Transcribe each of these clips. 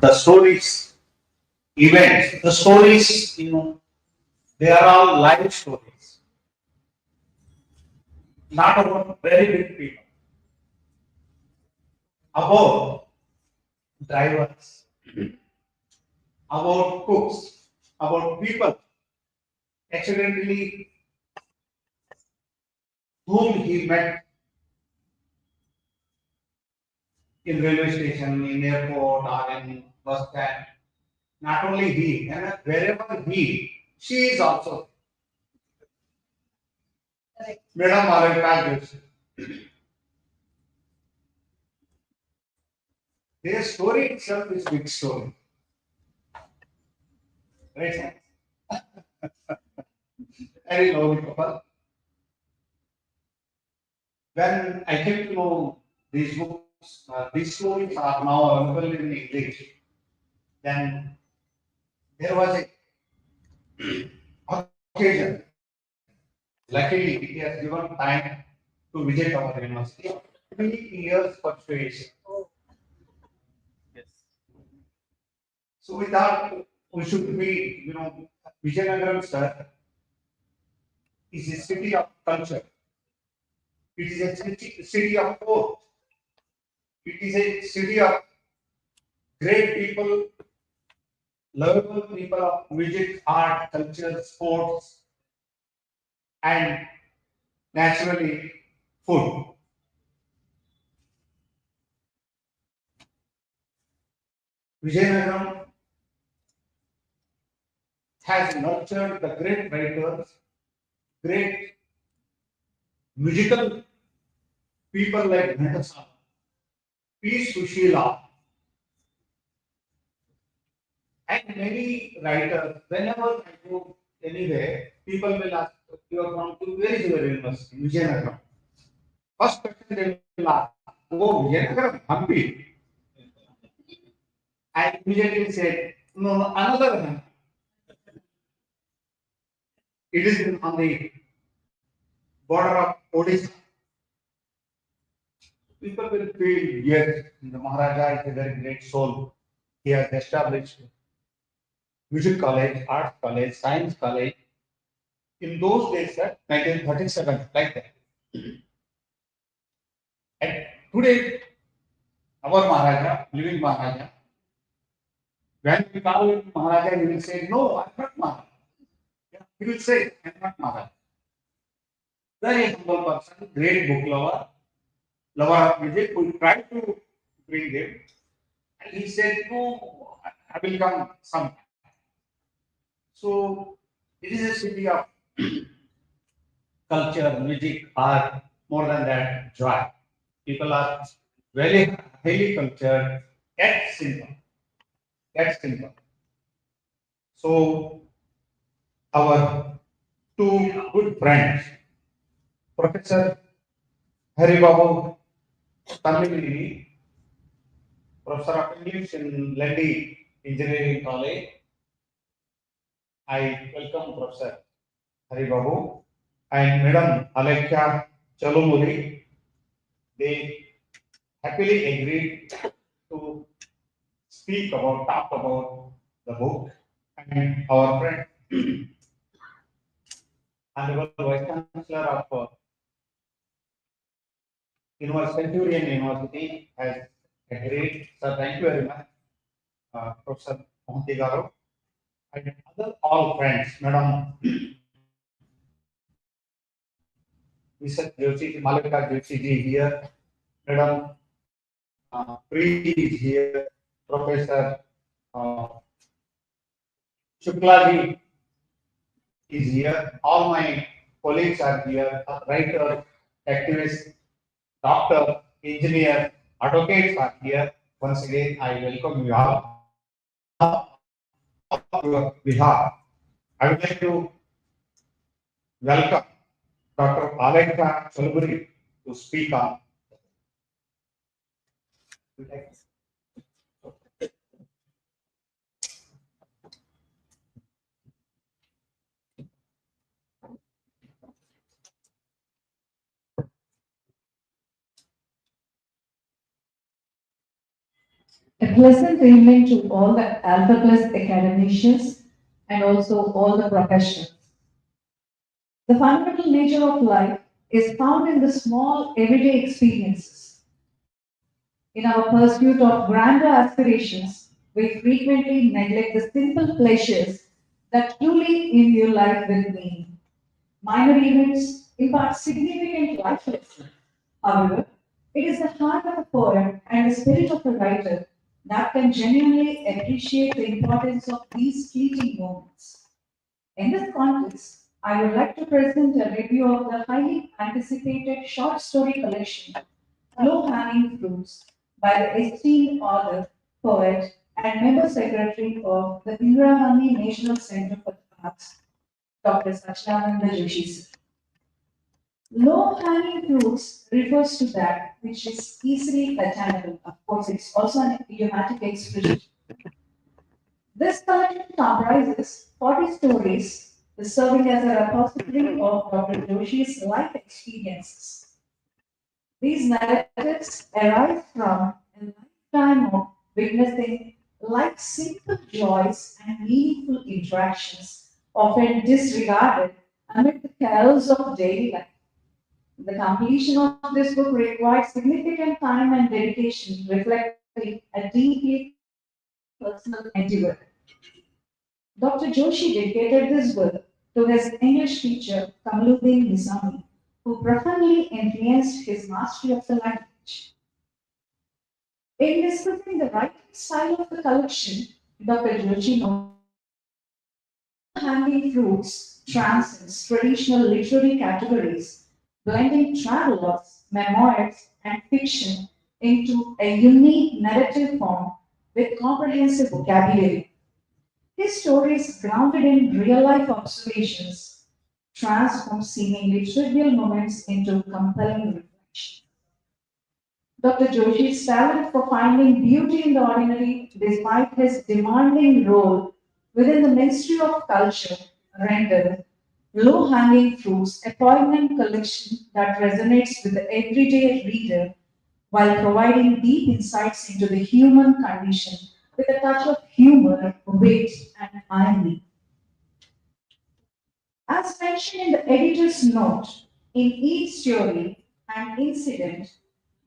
the stories, events, the stories, they are all life stories, not about very big people, about drivers, about cooks, about people accidentally whom he met in railway station, in airport, or in bus stand. Not only he, and wherever she is also. Madam Malika gives their story itself is big story, right? Very lovely couple. When I came to know these books, these stories are now available in English. Then there was a occasion. Luckily, it has given time to visit our university. 3 years persuasion. Yes. So we thought we should be, Vijayanagaram, sir, is a city of culture. It is a city of hope. It is a city of great people, lovable people of music, art, culture, sports, and naturally food. Vijayanagaram has nurtured the great writers, great musical people like Ghantasala, P. Sushila, and many writers. Whenever I go anywhere, people will ask, you are from to where is your university? Vijayanagaram. First question they will ask, oh, Vijayanagaram, Hampi. I immediately said, no, no, another Hampi. It is on the border of Odisha. People will feel, yes, the Maharaja is a very great soul. He has established music college, art college, science college. In those days, sir, 1937, like that. And today, our Maharaja, living Maharaja, when we call him Maharaja, he will say, no, I'm not Maharaja. Yeah, he will say, I'm not Maharaja. Very humble person, great book lover, lover of music. We tried to bring him, and he said, no, I will come sometime. So, it is a city of culture, music, art, more than that, joy. People are very highly cultured, yet simple. Yet simple. So, our two good friends, Professor Hari Babu Tamilini, Professor of English in Lendi Engineering College. I welcome Professor Hari Babu and Madam Alekhya Chalumuri. They happily agreed to talk about the book. And our friend, Honorable Vice Chancellor of Centurion University has agreed. So thank you very much, Professor Mohanty Garu, and other all friends, Madam Mr. Joshi, Malika Joshi ji here, Madam Preeti is here, Professor uh, Shukla ji is here, all my colleagues are here, writers, activists, doctor, engineer, advocates are here. Once again, I welcome you all. On behalf, I would like to welcome Dr. Alekha Chaluburi to speak on. A pleasant evening to all the Alpha Plus academicians and also all the professionals. The fundamental nature of life is found in the small everyday experiences. In our pursuit of grander aspirations, we frequently neglect the simple pleasures that truly imbue life with meaning. Minor events impart significant life lessons. However, it is the heart of a poet and the spirit of a writer that can genuinely appreciate the importance of these fleeting moments. In this context, I would like to present a review of the highly anticipated short story collection, Low Hanging Fruits, by the esteemed author, poet, and member secretary of the Indira Gandhi National Center for the Arts, Dr. Satchidananda Joshi sir. Low hanging fruits refers to that which is easily attainable. Of course, it's also an idiomatic expression. This collection comprises 40 stories, serving as a repository of Dr. Joshi's life experiences. These narratives arise from a lifetime of witnessing life's simple joys and meaningful interactions, often disregarded amid the chaos of daily life. The completion of this book required significant time and dedication, reflecting a deeply personal endeavor. Dr. Joshi dedicated this book to his English teacher, Kamaluddin Nizami, who profoundly influenced his mastery of the language. In discussing the writing style of the collection, Dr. Joshi noted that Low Hanging Fruits transcends traditional literary categories, blending travelogues, memoirs, and fiction into a unique narrative form with comprehensive vocabulary. His stories, grounded in real life observations, transform seemingly trivial moments into compelling reflection. Dr. Joshi's talent for finding beauty in the ordinary, despite his demanding role within the Ministry of Culture, rendered Low Hanging Fruits a poignant collection that resonates with the everyday reader while providing deep insights into the human condition with a touch of humor, wit, and irony. As mentioned in the editor's note, in each story and incident,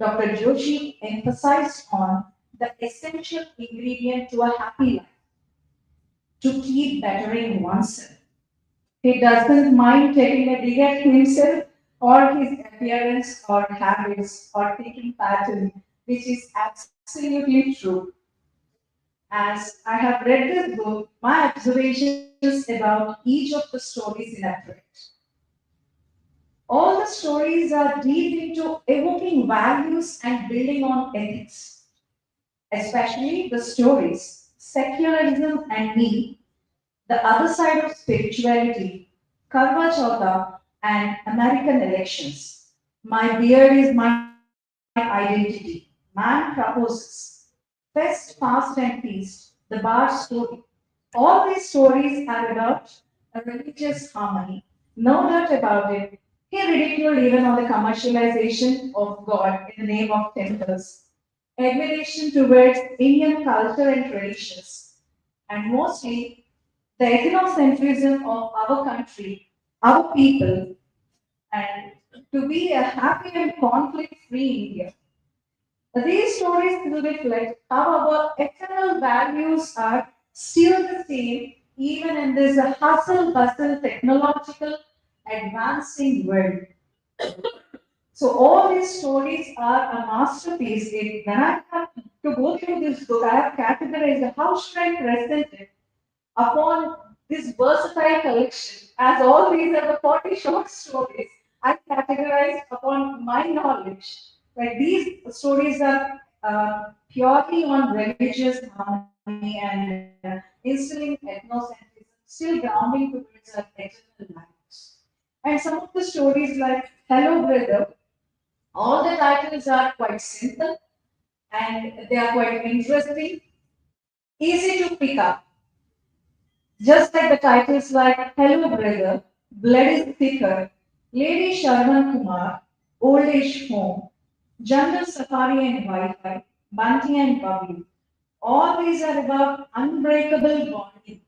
Dr. Joshi emphasized on the essential ingredient to a happy life, to keep bettering oneself. He doesn't mind taking a dig at himself or his appearance or habits or thinking pattern, which is absolutely true. As I have read this book, my observations about each of the stories in a thread. All the stories are deep into evoking values and building on ethics, especially the stories Secularism and Me, The Other Side of Spirituality, Karwa Chauta, and American Elections. My beard is my identity. Man proposes. Fest, fast, and feast. The bar story. All these stories are about a religious harmony. No doubt about it. He ridiculed even on the commercialization of God in the name of temples, admiration towards Indian culture and traditions, and mostly the ethnocentrism of our country, our people, and to be a happy and conflict free India. These stories will reflect how our eternal values are still the same even in this hustle bustle technological advancing world. So all these stories are a masterpiece. When I have to go through this book, I have categorized how should I present it upon this versatile collection, as all these are the 40 short stories, I categorized upon my knowledge. Like these stories are purely on religious harmony and instilling ethnocentrism, still grounding towards our eternal values. And some of the stories like Hello Brother, all the titles are quite simple and they are quite interesting, easy to pick up. Just like the titles like Hello Brother, Blood is Thicker, Lady Sharman Kumar, Old Age Home, Jungle Safari and Wi-Fi, Bunty and Bubbly. All these are about unbreakable bonding.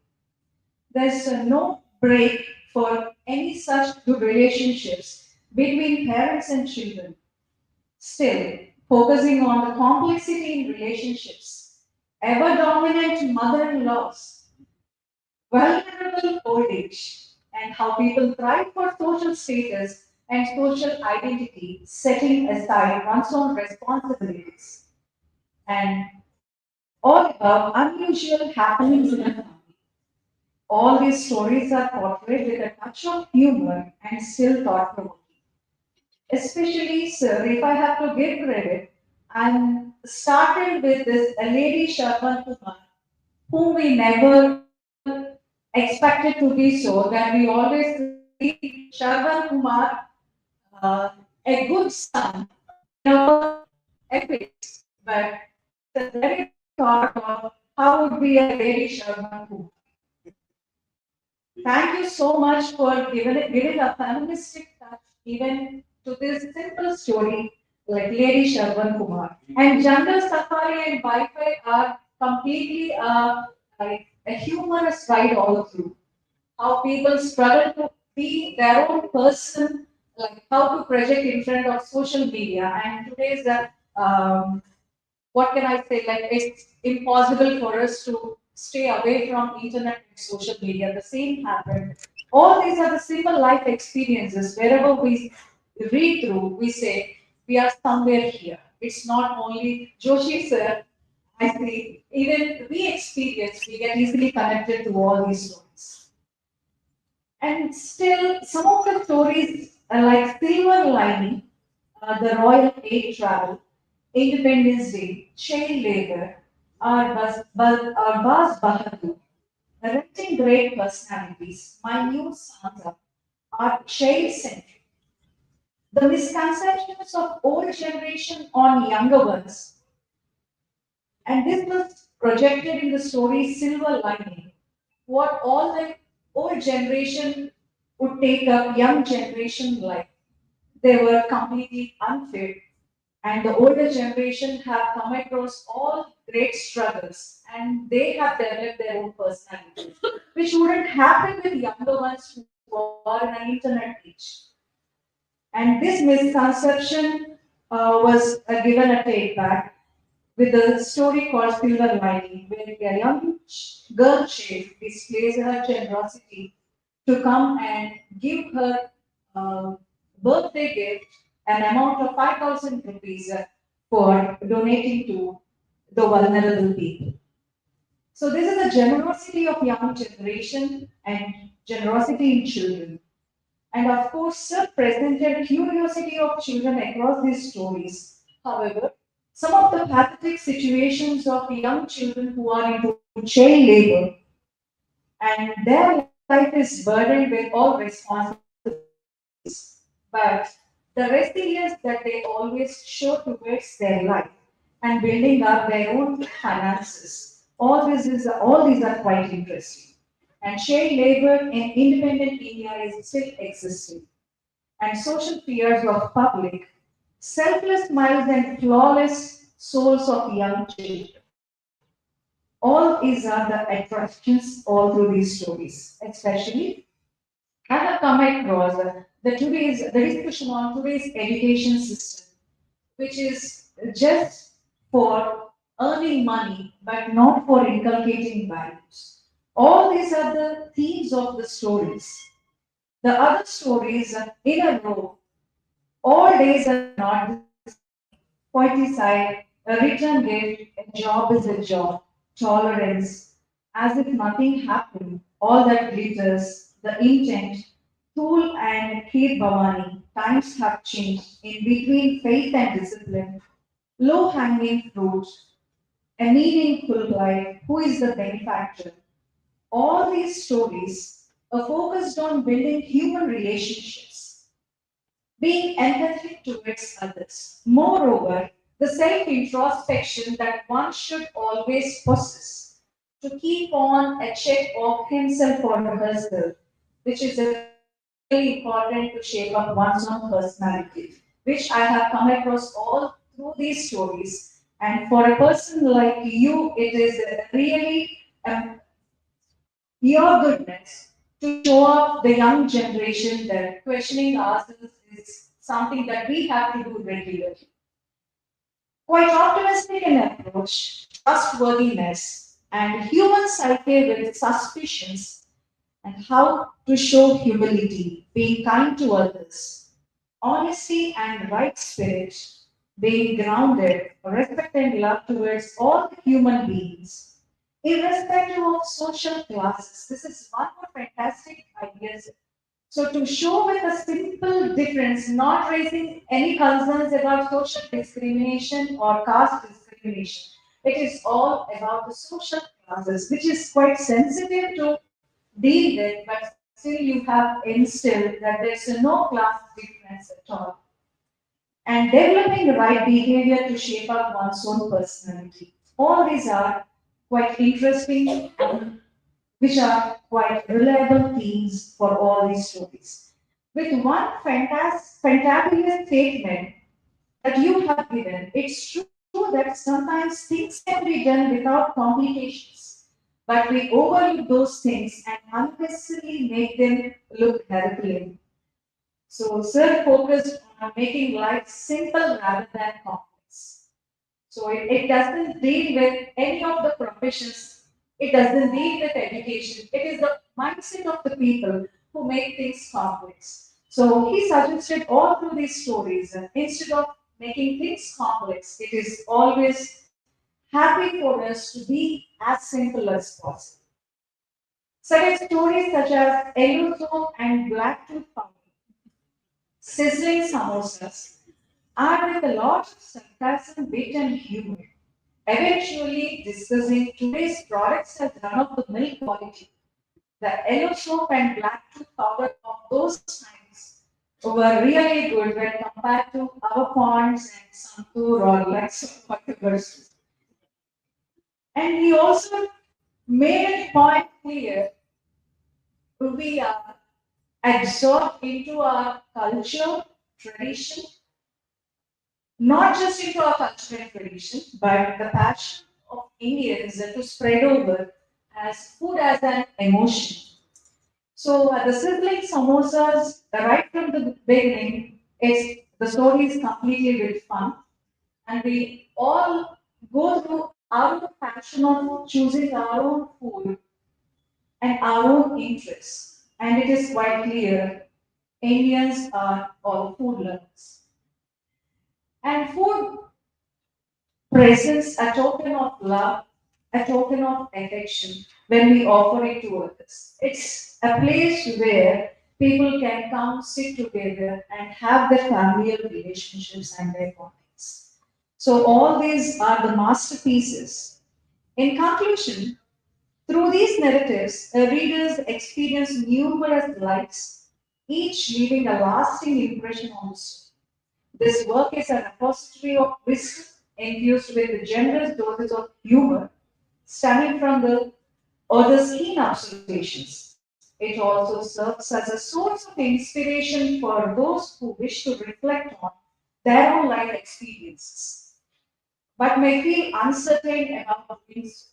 There's no break for any such good relationships between parents and children. Still, focusing on the complexity in relationships, ever dominant mother in laws, vulnerable old age, and how people thrive for social status and social identity, setting aside one's own responsibilities, and all about unusual happenings in a family. All these stories are portrayed with a touch of humor and still thought provoking. Especially, sir, if I have to give credit, I'm started with this Lady Sharman Kumar, whom we never expected to be so, that we always see Sharman Kumar, uh, a good son, in our epics, but the very thought of how would be a Lady Sharman Kumar. Thank you so much for giving a feministic touch even to this simple story like Lady Sharvan Kumar. And Jungle Safari and Wi-Fi are completely like a humorous ride all through. How people struggle to be their own person, like how to project in front of social media. And today's what can I say? Like it's impossible for us to stay away from internet and social media. The same happened. All these are the simple life experiences. Wherever we read through, we say we are somewhere here. It's not only Joshi sir. I see. Even we experience, we get easily connected to all these stories. And still, some of the stories are like Silver Lining, the Royal Aid Travel, Independence Day, child labor, or Bas Bahadur, erecting great personalities, my new sons are child centric. The misconceptions of old generation on younger ones, and this was projected in the story Silver Lining, what all the old generation would take up young generation life. They were completely unfit, and the older generation have come across all great struggles and they have developed their own personality, which wouldn't happen with younger ones who are in an internet age. And this misconception was given a take back with the story called Silver Lining, where a young girl chief displays her generosity to come and give her uh, birthday gift an amount of 5,000 rupees for donating to the vulnerable people. So this is the generosity of young generation and generosity in children. And of course, sir presented curiosity of children across these stories. However, some of the pathetic situations of young children who are into child labor and their life is burdened with all responsibilities. But the resilience that they always show towards their life and building up their own finances, all these are quite interesting. And child labor in independent India is still existing. And social fears of public, selfless minds and flawless souls of young children. All these are the attractions all through these stories, especially I have come across the discussion on today's education system, which is just for earning money but not for inculcating values. All these are the themes of the stories. The other stories in a row, all days are not the same. Poeticide, a written gift, a job is a job, tolerance, as if nothing happened, all that glitters, the intent, Tool and Kheer Bhavani, times have changed in between faith and discipline, low hanging fruits, a meaningful life, who is the benefactor. All these stories are focused on building human relationships, being empathetic towards others. Moreover, the self introspection that one should always possess to keep on a check of himself or herself, which is a really important to shape up one's own personality, which I have come across all through these stories. And for a person like you, it is really your goodness to show up the young generation that questioning ourselves is something that we have to do regularly. Quite optimistic in approach, trustworthiness, and human psyche with suspicions, and how to show humility, being kind to others, honesty and right spirit, being grounded, respect and love towards all the human beings, irrespective of social classes. This is one more fantastic idea. So to show with a simple difference, not raising any concerns about social discrimination or caste discrimination. It is all about the social classes, which is quite sensitive to deal with, but still you have instilled that there's no class difference at all. And developing the right behavior to shape up one's own personality. All these are quite interesting, which are quite reliable themes for all these stories. With one fantabulous statement that you have given, it's true that sometimes things can be done without complications, but we overlook those things and unnecessarily make them look herculean. So, sir focused on making life simple rather than complex. So it doesn't deal with any of the professions. It doesn't deal with education. It is the mindset of the people who make things complex. So he suggested all through these stories, instead of making things complex, it is always happy for us to be as simple as possible. Such stories such as Yellow and Black Tooth Powder, sizzling samosas, are with a lot of sarcasm, wit, and humor, eventually discussing today's products as run of the mill quality. The yellow soap and black tooth powder of those times were really good when compared to our ponds and Santur or Lex or whatever. And he also made it quite clear we are absorbed into our culture, tradition, not just into our culture and tradition, but the passion of Indians to spread over as food as an emotion. So the sizzling samosas, right from the beginning, is the story is completely with fun, and we all go through our passion of choosing our own food and our own interests. And it is quite clear Indians are all food lovers. And food presents a token of love, a token of affection when we offer it to others. It's a place where people can come, sit together, and have their familial relationships and their bondings. So, all these are the masterpieces. In conclusion, through these narratives, readers experience numerous lives, each leaving a lasting impression on the soul. This work is a repository of wisdom infused with generous doses of humor stemming from the author's keen observations. It also serves as a source of inspiration for those who wish to reflect on their own life experiences, but may feel uncertain about doing so.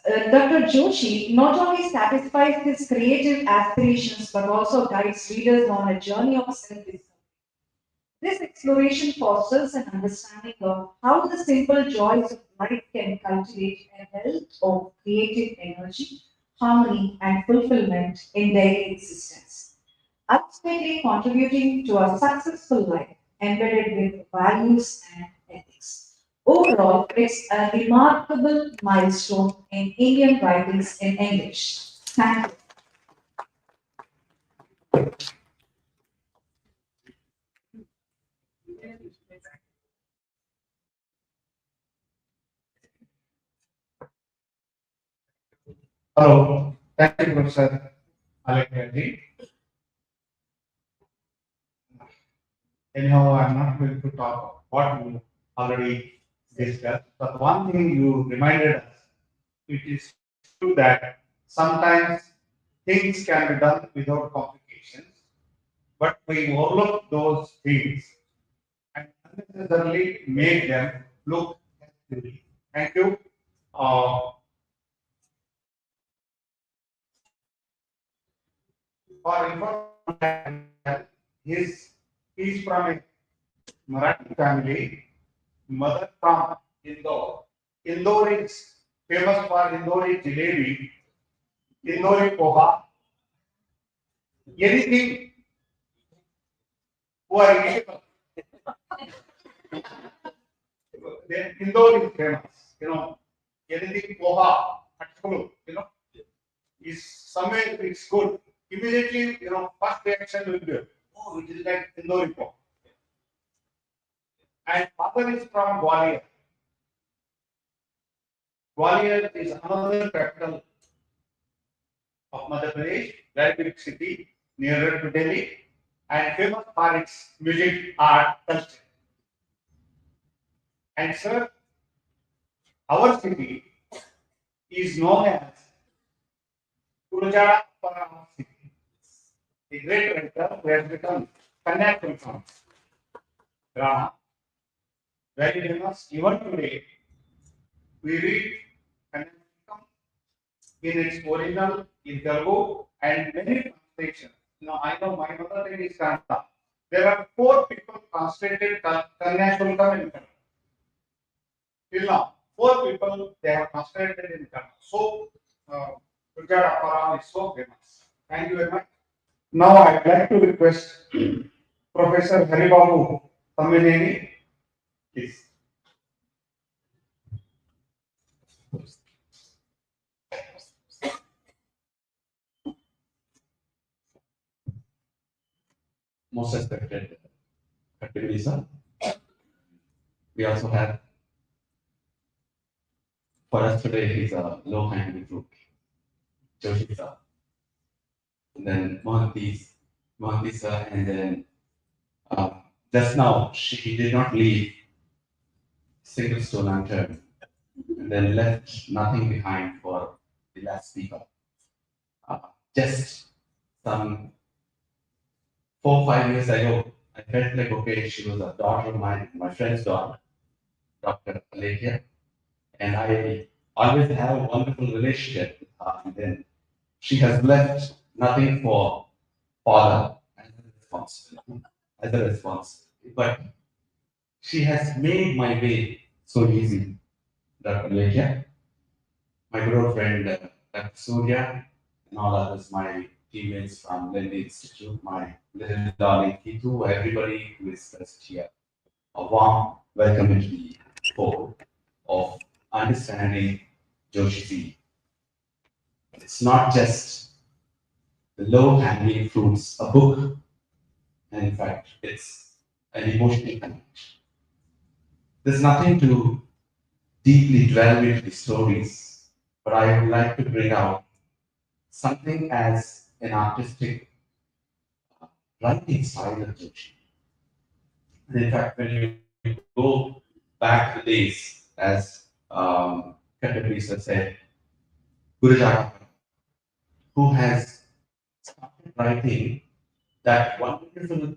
Dr. Joshi not only satisfies his creative aspirations but also guides readers on a journey of self discovery. This exploration fosters an understanding of how the simple joys of life can cultivate a wealth of creative energy, harmony, and fulfillment in daily existence, ultimately contributing to a successful life embedded with values and ethics. Overall, it's a remarkable milestone in Indian writings in English. Thank you. Hello. Thank you, Professor Alekya. Anyhow, I'm not going to talk what you already discussed, but one thing you reminded us, it is true that sometimes things can be done without complications, but we overlook those things and unnecessarily make them look healthy. Thank you. For information, his he's from a Marathi family, mother from Indore. Indore is famous for Indori jalebi, Indori poha, anything who are eatable. Then Indore is famous, anything poha, atkulu, is somewhere it's good. Immediately, first reaction will be, oh, it is like Indori poha. And father is from Gwalior. Gwalior is another capital of Madhya Pradesh, very big city, nearer to Delhi, and famous for its music, art, culture. And sir, our city is known as Gurujara Param city. The great writer who has become Kanyakumari from drama, very famous. Even today, we read Kanyakumari in its original in Telugu and many translations. I know my mother tongue is Kannada. There are 4 people translated Kanyakumari in Kannada. Till now, 4 people they have translated in Kannada. So, Gurujara Param is so famous. Thank you very much. Now, I'd like to request Professor Haribabu Tammineni, please. Most respected activities. We also have for us today is a low hanging fruit, Joshita. And then Mohanty sir, and then just now she did not leave single stone unturned, and then left nothing behind for the last speaker. Just some 4-5 years ago, I felt like okay, she was a daughter of mine, my friend's daughter, Dr. Alekia, and I always have a wonderful relationship with her. And then she has left nothing for father as a responsibility. But she has made my way so easy, Dr. Alekia, my good friend Dr. Surya, and all others, my teammates from Lendi Institute, my little darling Kitu, everybody who is present here. A warm welcome into the fold of understanding Joshi. It's not just the low-hanging fruits, a book, and in fact, it's an emotional connection. There's nothing to deeply dwell into the stories, but I would like to bring out something as an artistic writing style of Joshi. And in fact, when you go back to the days, as Katabisa said, Gurujara, who has started writing that wonderful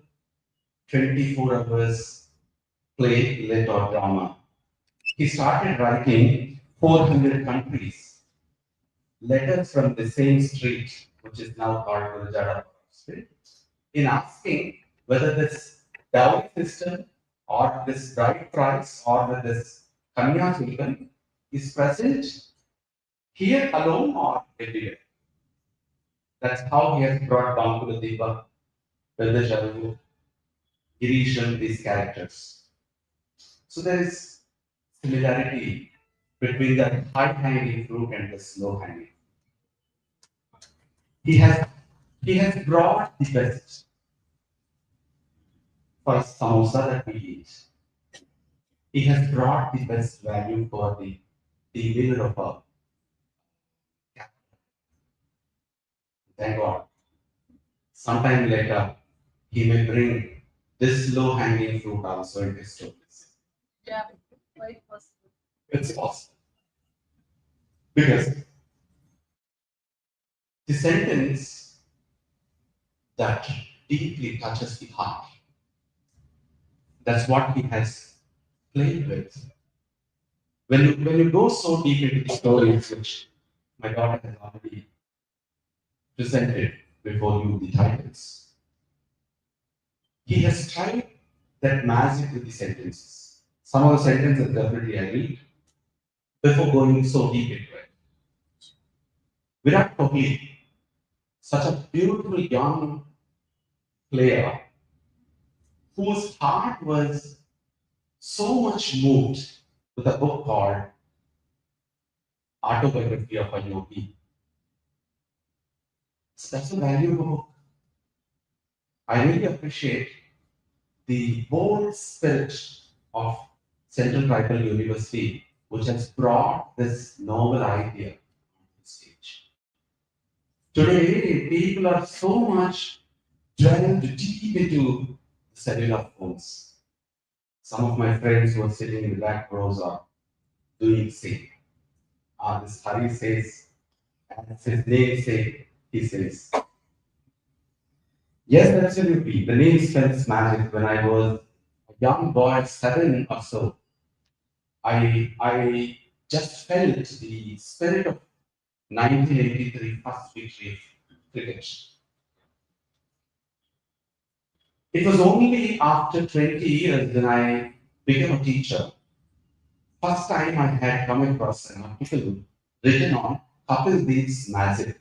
24 hours play, lit, or drama. He started writing 400 countries, letters from the same street, which is now called Gurujara Street, in asking whether this dowry system or this bride price or this Kanya Sultan is present here alone or everywhere. That's how he has brought Bankula Deepa, Vedajaru, Girisham, these characters. So there is similarity between the high-hanging fruit and the slow-hanging. He has brought the best for samosa that we eat. He has brought the best value for the winner of a capital. Thank God. Sometime later, he may bring this low-hanging fruit also in his stories. Yeah, quite possible. It's possible. Because the sentence that deeply touches the heart That's what he has played with. When you go so deep into the stories, which my daughter has already presented before you the titles, he has tried that magic with the sentences. Some of the sentences definitely I read before going so deep into it. Virat Kohli, such a beautiful young player whose heart was so much moved with a book called Autobiography of a Yogi. So that's a valuable book. I really appreciate the bold spirit of Central Tribal University, which has brought this novel idea on the stage. Today, people are so much dwelled deep into cellular phones. Some of my friends who are sitting in the back rows are doing the same. This Hari says, as his name says, he says, yes, absolutely. The name spells magic. When I was a young boy, 7 or so, I just felt the spirit of 1983 first victory of cricket. It was only after 20 years when I became a teacher. First time I had come across an article written on Kapil-Dev's magic.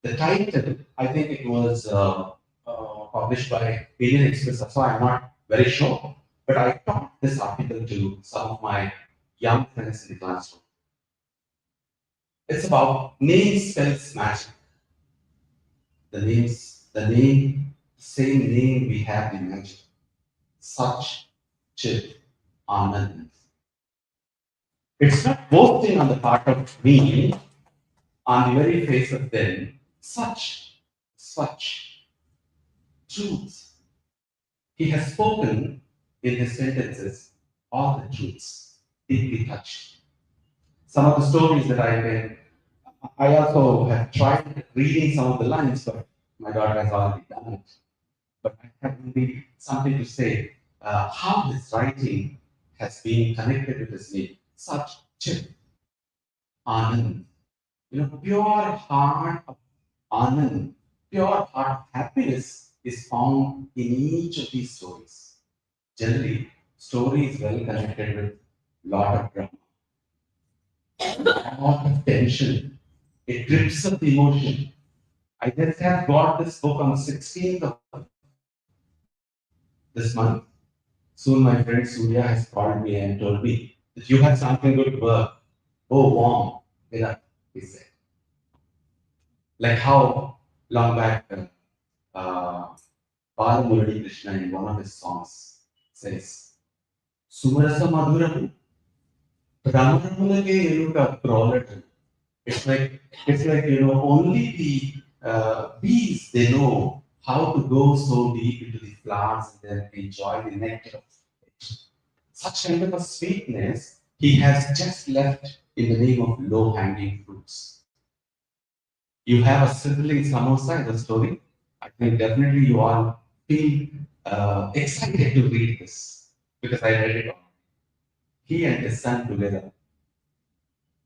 The title, I think it was published by Indian Express, so I'm not very sure. But I taught this article to some of my young friends in the classroom. It's about name spells magic. Same name we have in magic. Such, Chit, Anand. It's not boasting on the part of me, on the very face of them. Such, truth. He has spoken in his sentences all the truths, deeply touched. Some of the stories that I also have tried reading some of the lines, but my daughter has already done it. But I have only something to say how his writing has been connected with his name. Such Chit, Anand. Pure heart of Anand, pure heart of happiness is found in each of these stories. Generally, story is well connected with lot of drama, lot of tension. It grips up the emotion. I just have got this book on the 16th of this month. Soon my friend Surya has called me and told me that you have something good work. Oh, warm. He said. Like how long back Balamurali Krishna in one of his songs says, Sumarasa Madhuramu, Ramanamulage Eluka Prolatan. It's like only the bees they know how to go so deep into the flowers and then enjoy the nectar of it. Such kind of a sweetness he has just left in the name of low hanging fruits. You have a sibling samosa in the story. I think definitely you all feel excited to read this because I read it all. He and his son together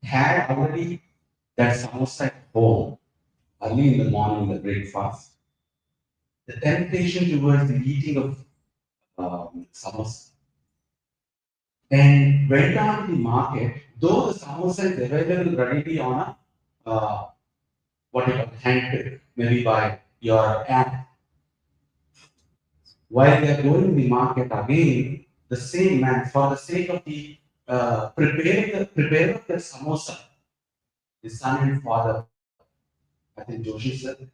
had already that samosa at home early in the morning, the breakfast. The temptation towards the eating of samosa. And went on to the market, though the samosa is available readily on a what you call hand pick, maybe by your app. While they are going to the market again, the same man, for the sake of the prepare of the samosa, the son and father, I think Joshi said,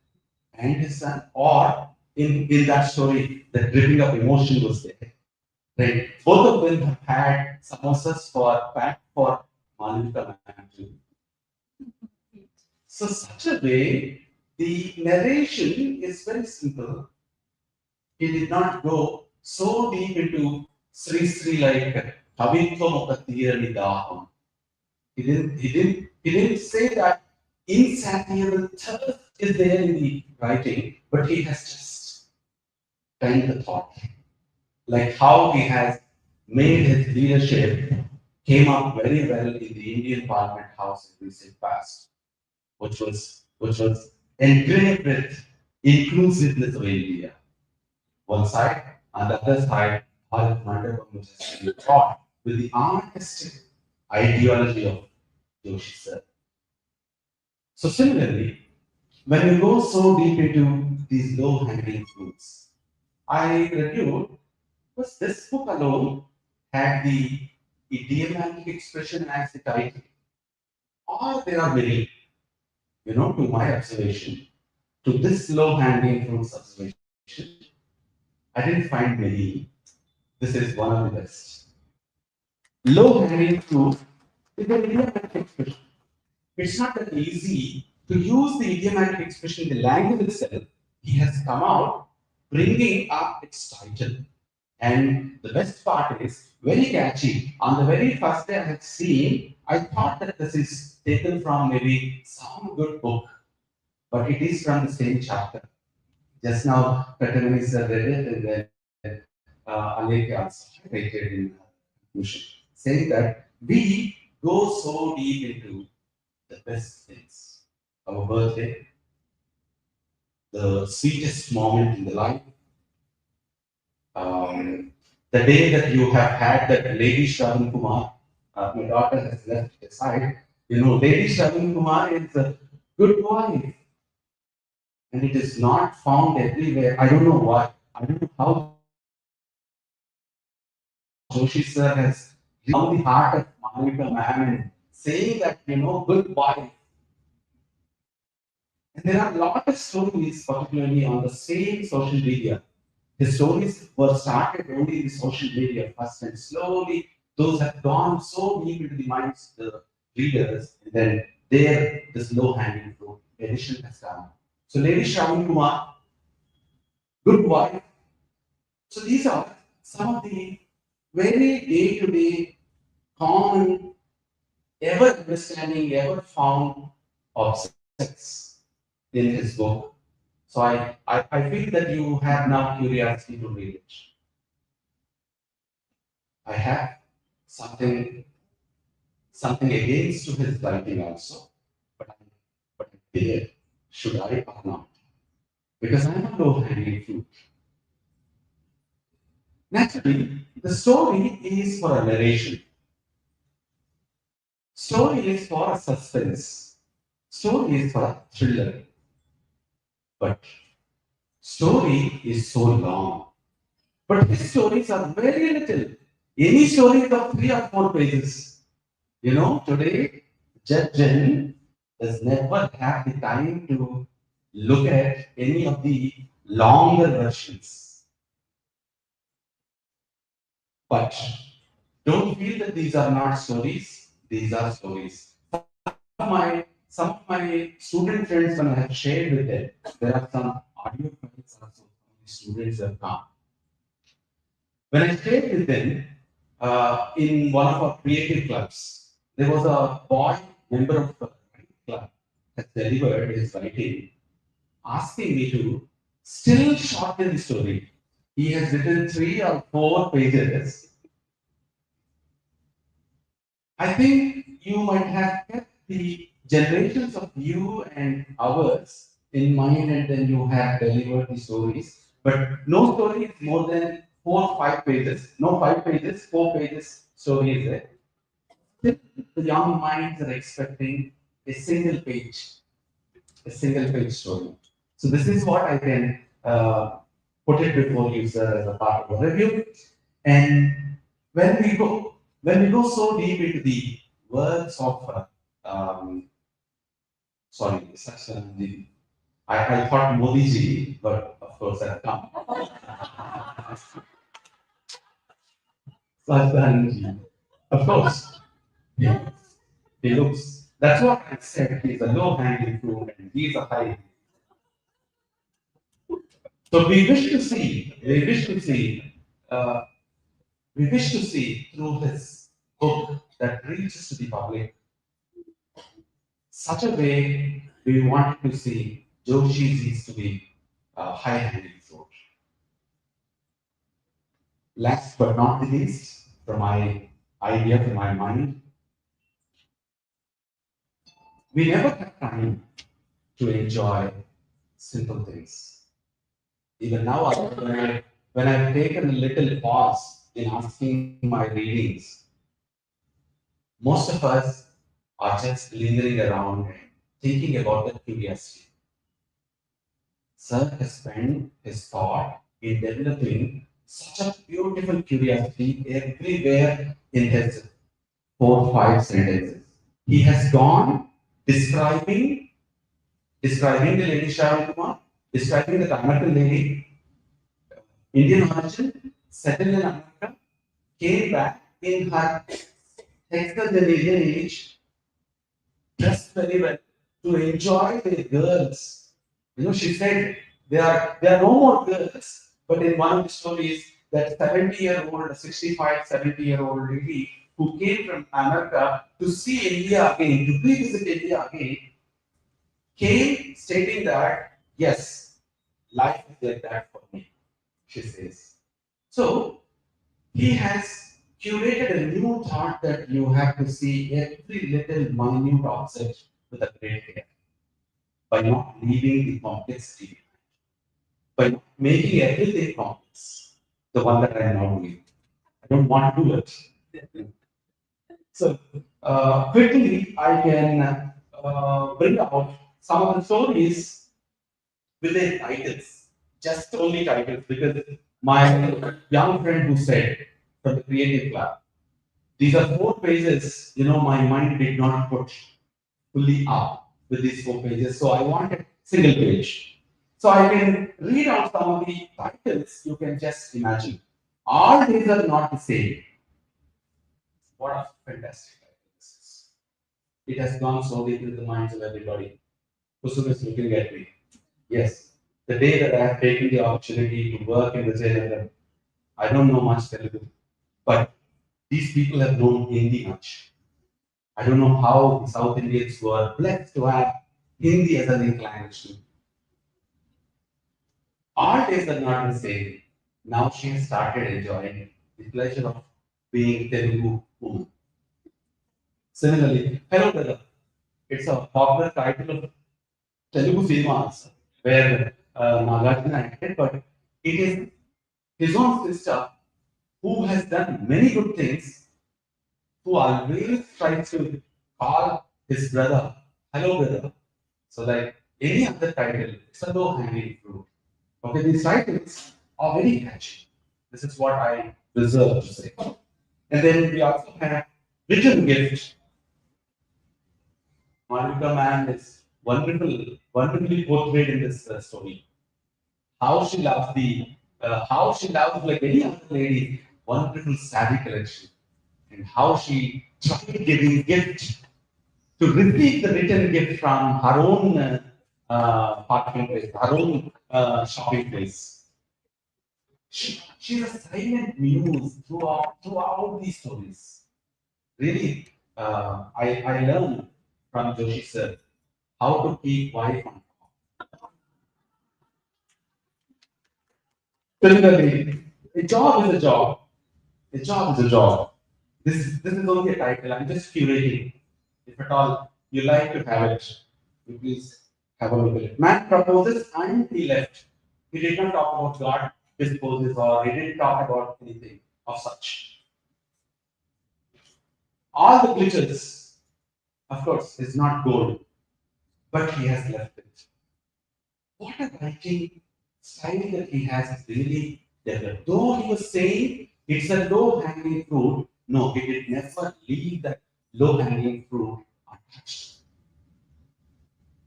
and his son, or in that story, the dripping of emotion was there. Right? Both of them have had samosas for packed for Malvika man too. So such a way, the narration is very simple. He did not go so deep into Sri Sri like Kavitvam Okatirani Daham. He didn't say that insatiable thirst is there in the writing, but he has just penned the thought. like how he has made his leadership came up very well in the Indian Parliament House in recent past, which was engraved with inclusiveness of India. One side, and the other side, Bharat Mandapam, which has been taught with the artistic ideology of Joshi sir. So similarly, when you go so deep into these low-hanging fruits, I reviewed was this book alone had the idiomatic expression as the title, or there are many, to my observation, to this low-hanging fruits observation, I didn't find many. This is one of the best. Low-hanging fruit is an idiomatic expression. It's not that easy to use the idiomatic expression in the language itself. He has come out bringing up its title. And the best part is very catchy. On the very first day I had seen, I thought that this is taken from maybe some good book, but it is from the same chapter. Just now, Katamani sir read it, and then Alek also highlighted in conclusion, saying that we go so deep into the best things. Our birthday, the sweetest moment in the life, the day that you have had that Lady Shravan Kumar, my daughter has left it aside. Lady Shravan Kumar is a good wife, and it is not found everywhere. I don't know why. I don't know how Joshi sir has won the heart of Malvika ma'am and saying that, good wife. And there are a lot of stories, particularly on the same social media. The stories were started only in social media first, and slowly those have gone so deep into the minds of the readers, and then there this low-hanging fruit edition has come. So Lady Shravan Kumar, good wife. So these are some of the very day-to-day common, ever understanding, ever found objects in his book. So I feel that you have now curiosity to read it. I have something something against to his writing also, but I dare, should I or not? Because I am a low-hanging fruit. Naturally, the story is for a narration. Story is for a suspense. Story is for a thriller. But story is so long. But his stories are very little. Any story is of 3 or 4 pages. Today, Judge Jen does never have the time to look at any of the longer versions. But don't feel that these are not stories. These are stories. Some of my student friends, when I have shared with them, there are some audio files also. Students have come. When I stayed with them in one of our creative clubs, there was a boy, member of the club, has delivered his writing, asking me to still shorten the story. He has written 3 or 4 pages. I think you might have kept the generations of you and ours in mind, and then you have delivered the stories. But no story is more than 4 or 5 pages. No 5 pages, 4 pages story is there. Still, the young minds are expecting a single page story. So this is what I can put it before you, sir, as a part of the review. And when we go so deep into the words of sorry, Sachin, I thought Modi ji, but of course I've come. Sachin ji, of course, he, he looks. That's what I said. He's a low-hanging fruit, and he's a high. So uh, we wish to see through his book that reaches to the public such a way we want to see Joshi's to be high-hanging fruit. Last but not the least, from my idea, from my mind, we never have time to enjoy simple things. Even now, when I've taken a little pause in asking my readings, most of us are just lingering around thinking about the curiosity. Sir has spent his thought in developing such a beautiful curiosity everywhere in his 4 5 sentences. He has gone describing the lady Shravan, describing the American lady, Indian origin, settled in America, came back in her sexagenarian age, dressed very well to enjoy the girls. You know, she said there are no more girls, but in one of the stories, that 70-year-old, 65, 70-year-old lady who came from America to see India again, to revisit India again, came stating that, yes, life is like that for me, she says. So he has curated a new thought that you have to see every little minute object with a great care by not leaving the complexity, by not making everything complex. The one that I am now doing. I don't want to do it. So quickly, I can bring out some of the stories with their titles, just only titles, because my young friend who said from the Creative Club, these are 4 pages, my mind did not put fully up with these 4 pages, so I wanted single page. So I can read out some of the titles, you can just imagine. All these are not the same. What a fantastic title this is. It has gone so deep into the minds of everybody. Kusum is looking at me. Yes, the day that I have taken the opportunity to work in Vijayanagar, I don't know much Telugu, but these people have known Hindi much. I don't know how the South Indians were blessed to have Hindi as a link language too. Our days are not the same. Now she has started enjoying the pleasure of being Telugu woman. Similarly, hello brother. It's a popular title of Telugu cinemas where Nagarjuna acted, but it is his own sister who has done many good things, who always tries to call his brother, hello brother. So like any other title, it's a low hanging fruit. Okay, these titles are very catchy. This is what I deserve to say. And then we also have written gift. Monica Man is wonderfully portrayed in this story. How she loves like any other lady, wonderful sari collection, and how she tried giving gift to receive the written gift from her own parking place, her own shopping place. She's a silent muse throughout these stories. Really, I learned from Joshi sir how to keep wife on. Similarly, a job is a job. A job is a job. This is only a title. I'm just curating. If at all you like to have it, you please have a look at it. Man proposes and he left. He did not talk about God disposes or he didn't talk about anything of such. All the glitches, of course, is not gold, but he has left it. What a writing style that he has really developed. Though he was saying it's a low hanging fruit, no, he did never leave that low hanging fruit untouched.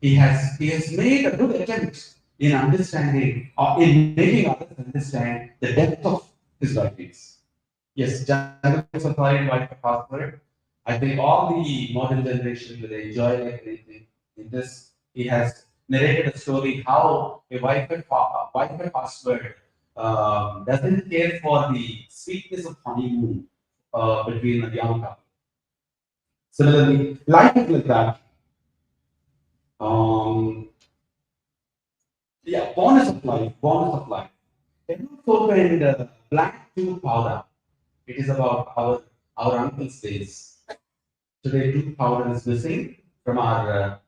He has made a good attempt in understanding or in making others understand the depth of his writings. Yes, Jungle Safari and White Password. I think all the modern generation will enjoy like anything. In this, he has narrated a story how a Wi-Fi password doesn't care for the sweetness of honeymoon between a young couple. Similarly, life is like that. Um, yeah, bonus of life. Have you opened black tooth powder. It is about our uncle's days. Today, tooth powder is missing from our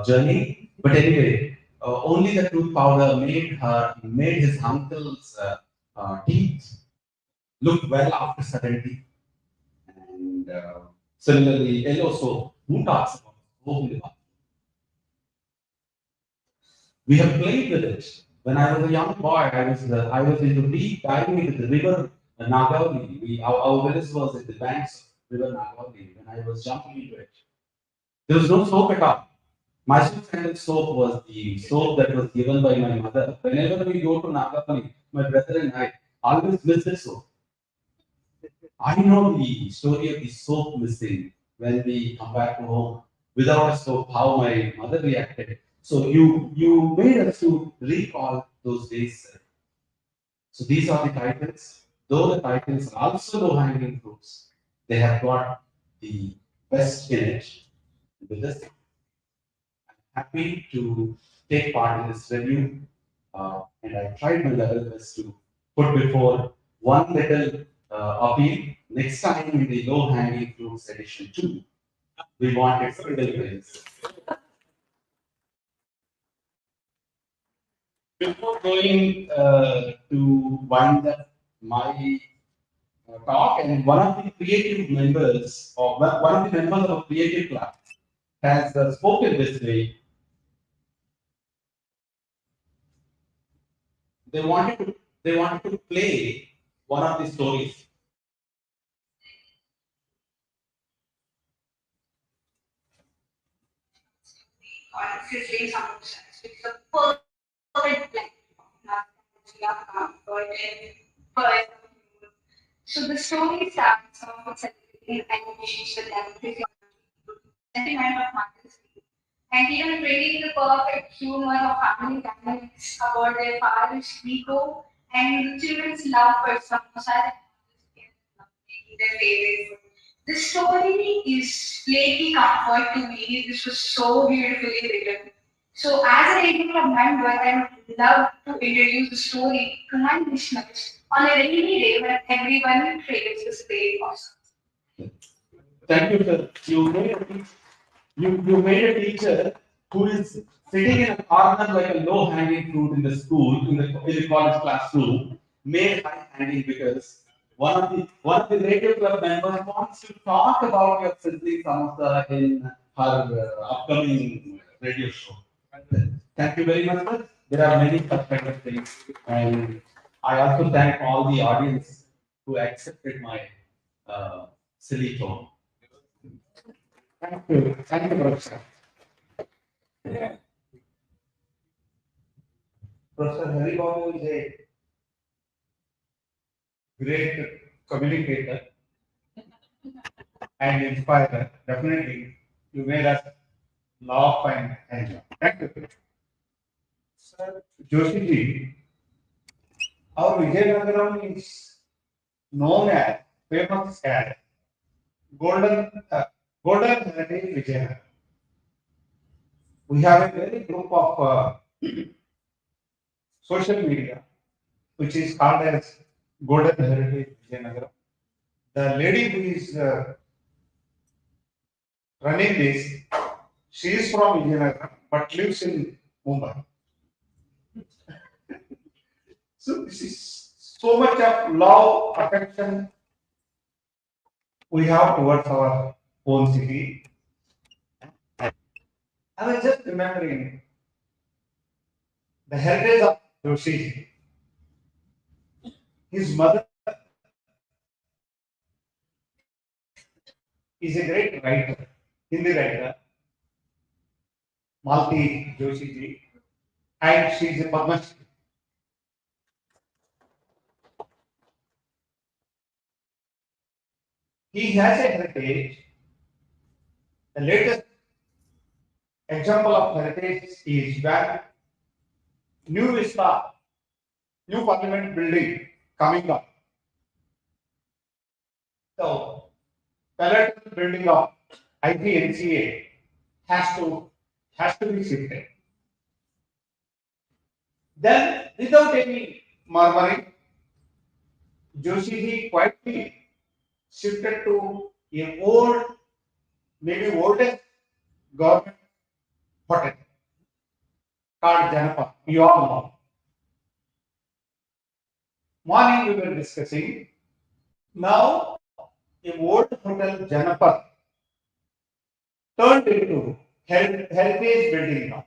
journey. But anyway, only the tooth powder made his uncle's teeth look well after 70. And similarly, yellow soap. Who talks about soap in the bath? We have played with it. When I was a young boy, I was into deep diving into the river Nagauli. Our village was at the banks of river Nagauli. When I was jumping into it, there was no soap at all. My favorite soap was the soap that was given by my mother. Whenever we go to Nagauli, my brother and I always miss the soap. I know the story of the soap missing when we come back to home without a soap, how my mother reacted. So you made us to recall those days. Sir. So these are the titles. Though the titles are also low hanging fruits, they have got the best in it. With this, I'm happy to take part in this review, and I tried my level best to put before one little appeal. Next time in the low hanging fruits edition 2, we wanted little things. Before going to wind up my talk, and one of the creative members, or one of the members of a creative club, has spoken this way. They wanted to play one of the stories. Sizzling samosas with the perfect blend of comfort and fun. So the story starts off with celebrating animations with them, sentiment of Mother's Day, and even bringing the perfect humor of family dynamics about their father's ego and the children's love for samosa and making their favorite food. The story is flaky comfort to me. This was so beautifully written. So, as a rating club member, I would love to introduce the story to my listeners on a rainy day when everyone craves this day of sun. Thank you, sir. You made a teacher who is sitting in a corner like a low hanging fruit in the school, in the college classroom, made high hanging because one of the radio club members wants to talk about your sizzling samosa in her upcoming radio show. Thank you very much, sir. There are many such kind of things, and I also thank all the audience who accepted my silly tone. Thank you, Professor. Professor Hari Babu is a great communicator and inspirer. Definitely, you made us laugh and enjoy. Thank you. Sir Joshi ji, our Vijayanagaram is known as, famous as Golden, Golden Heritage Vijayanagaram. We have a very group of social media which is called as Golden Heritage Vijayanagaram. The lady who is running this, she is from Vijayanagaram but lives in Mumbai. So this is so much of love, affection we have towards our own city. I was just remembering the heritage of Joshi. His mother is a great writer, Hindi writer, Malti Joshi ji, and she is a Padma Shri. He has a heritage. The latest example of heritage is when New Vista, new parliament building coming up. So, parallel building of IPNCA has to be shifted. Then, without any murmuring, Joshi quietly shifted to a old, maybe oldest government hotel called Janapa. You all know. Morning we were discussing. Now a old hotel Janapa turned into heritage building now.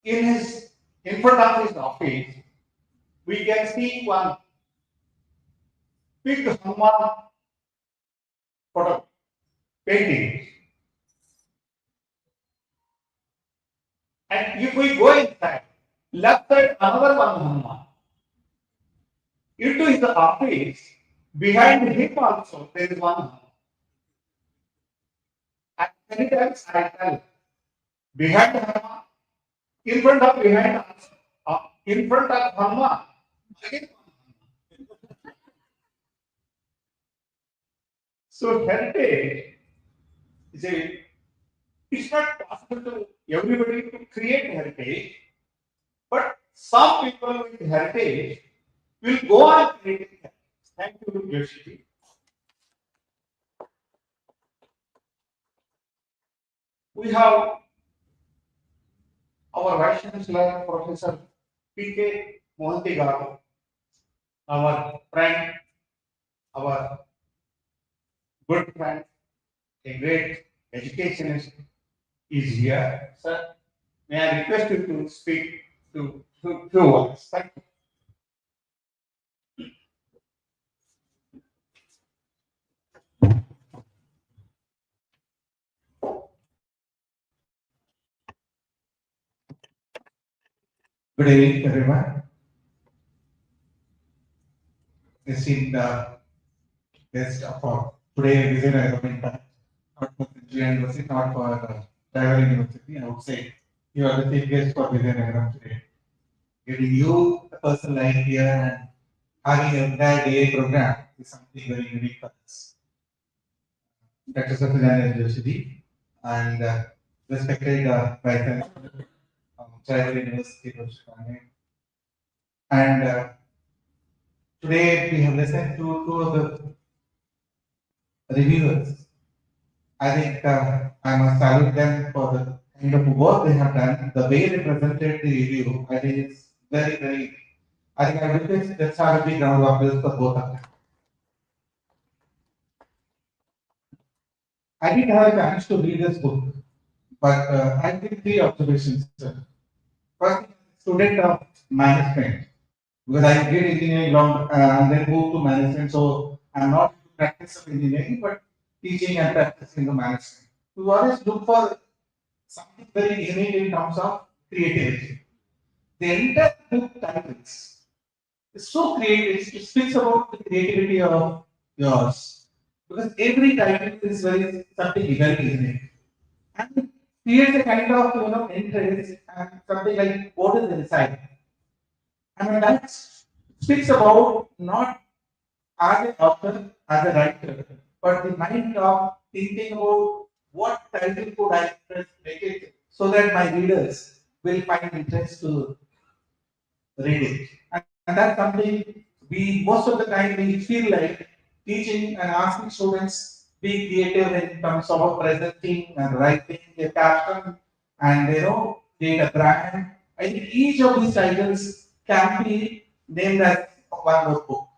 In front of his office, we can see one big Hanuman photo painting. And if we go inside, left side another one Hanuman. Into his office, behind him also there is one Hanuman. And many times I tell, behind Hanuman, behind also, in front of Hanuman, again one Hanuman. So heritage is a, it's not possible to everybody to create heritage, but some people with heritage will go on creating heritage. Thank you, Yoshi. We have our Vice Chancellor, Professor P.K. Mohanty Garu, our friend, our good friend, a great educationist is here. Sir, may I request you to speak to few words. Thank you. Good evening, everyone. Esteemed guest for today, Vizianagaram Impact, not for Central University, not for Tribal University. I would say you are the chief guest for Vizianagaram today. Getting you a person like here and having an entire day program is something very unique for us. Dr. Satyanarayana Joshi and respected Vice Chancellor of Tribal University of Chicago. And today we have listened to two of the reviewers. I think I must salute them for the kind of work they have done. The way they presented the review, I think is very, very. I think I will just let's have a big round of applause for both of them. I didn't have a chance to read this book, but I think three observations. First, student of management, because I did engineering long and then moved to management, so I'm not into practice of engineering, but teaching and practicing the management. We always look for something very unique in terms of creativity. The entire book titles is so creative, it speaks about the creativity of yours. Because every title is very something very unique. And creates a kind of interest and something like what is inside. And that speaks about not as an author, as a writer, but the mind of thinking about what title could I make it so that my readers will find interest to read it. And that's something we most of the time we feel like teaching and asking students be creative in terms of presenting and writing a caption and create a brand. I think each of these titles can be named as one more book.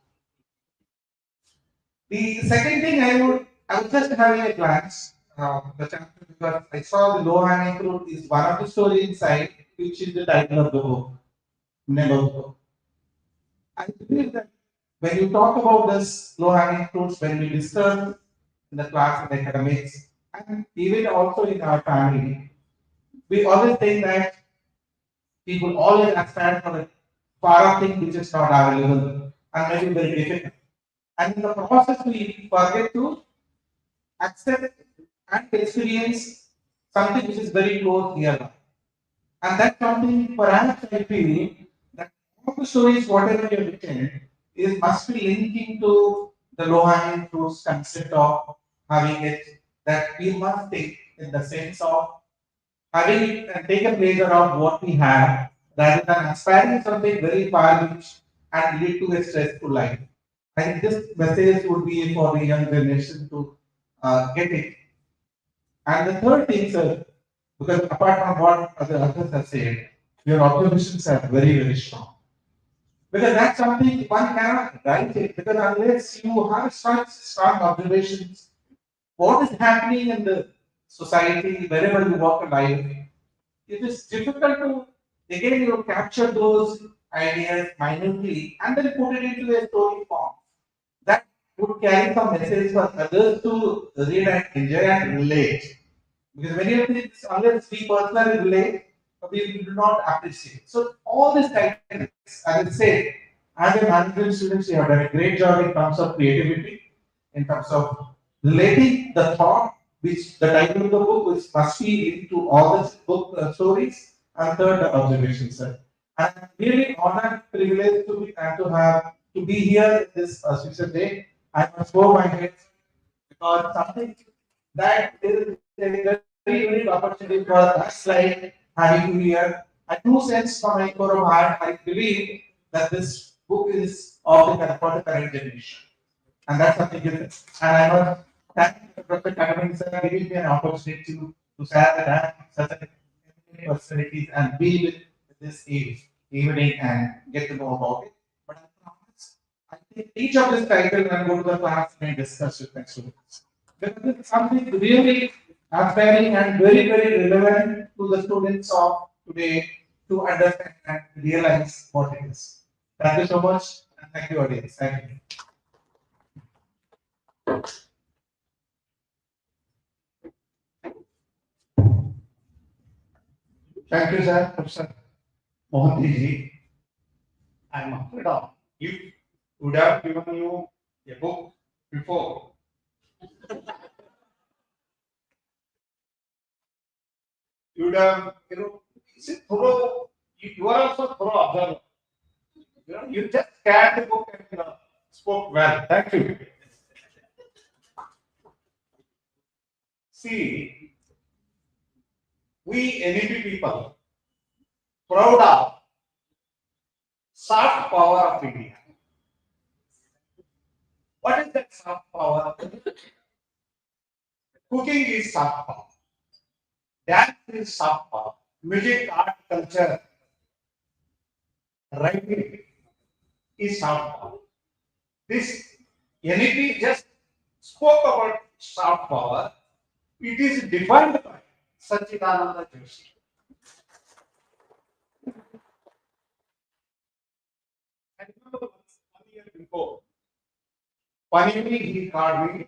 The second thing I would just having a glance the chapter because I saw the low hanging fruit is one of the story inside, which is the title of the book. Name of the book. I believe that when you talk about this low hanging fruits, when we discuss in the class in academics, and even also in our family, we always think that people always aspire for a far thing which is not available and maybe very difficult. And in the process, we forget to accept and experience something which is very close here. And that's something perhaps I feel that all the stories, whatever you have written, is must be linking to the low hanging fruits concept of having it that we must think in the sense of having taken pleasure of what we have rather than aspiring something very far-reach and lead to a stressful life. I think this message would be for the young generation to get it. And the third thing, sir, because apart from what other others have said, your observations are very, very strong. Because that's something one cannot write it, because unless you have such strong observations, what is happening in the society, wherever you walk in life, it is difficult to again capture those ideas minutely and then put it into a story form that would carry some message for others to read and enjoy and relate. Because many of these, unless we personally relate, we do not appreciate. So all these titles, as I said, as a management student, you have done a great job in terms of creativity, in terms of relating the thought, which the title of the book, which must be linked to all the book stories, and third, the observations, sir. And I'm really honored, privileged to be and to be here this special day. I must go my head because something that is a very unique opportunity for us, like having you here. I do sense from my core of heart, I believe that this book is of the for the current generation. And that's something different. And I must thank Dr. Kanavan sir giving me an opportunity to share that I have such a personalities and be with this evening and get to know about it. But I promise, I think each of this title and go to the class and discuss with my students. Because it's something really aspiring and very, very relevant to the students of today to understand and realize what it is. Thank you so much, and thank you, audience. Thank you. Thank you, sir, Professor Mohanty. I'm afraid of you would have given you a book before. You would have, is it thorough? You are also thorough observer. You just scanned the book and spoke well. Thank you. See, we NEP people proud of soft power of India. What is that soft power? Cooking is soft power. Dance is soft power. Music, art, culture, writing is soft power. This NEP just spoke about soft power. It is defined by Sachidananda Joshi. I remember 1 year before, finally he called me,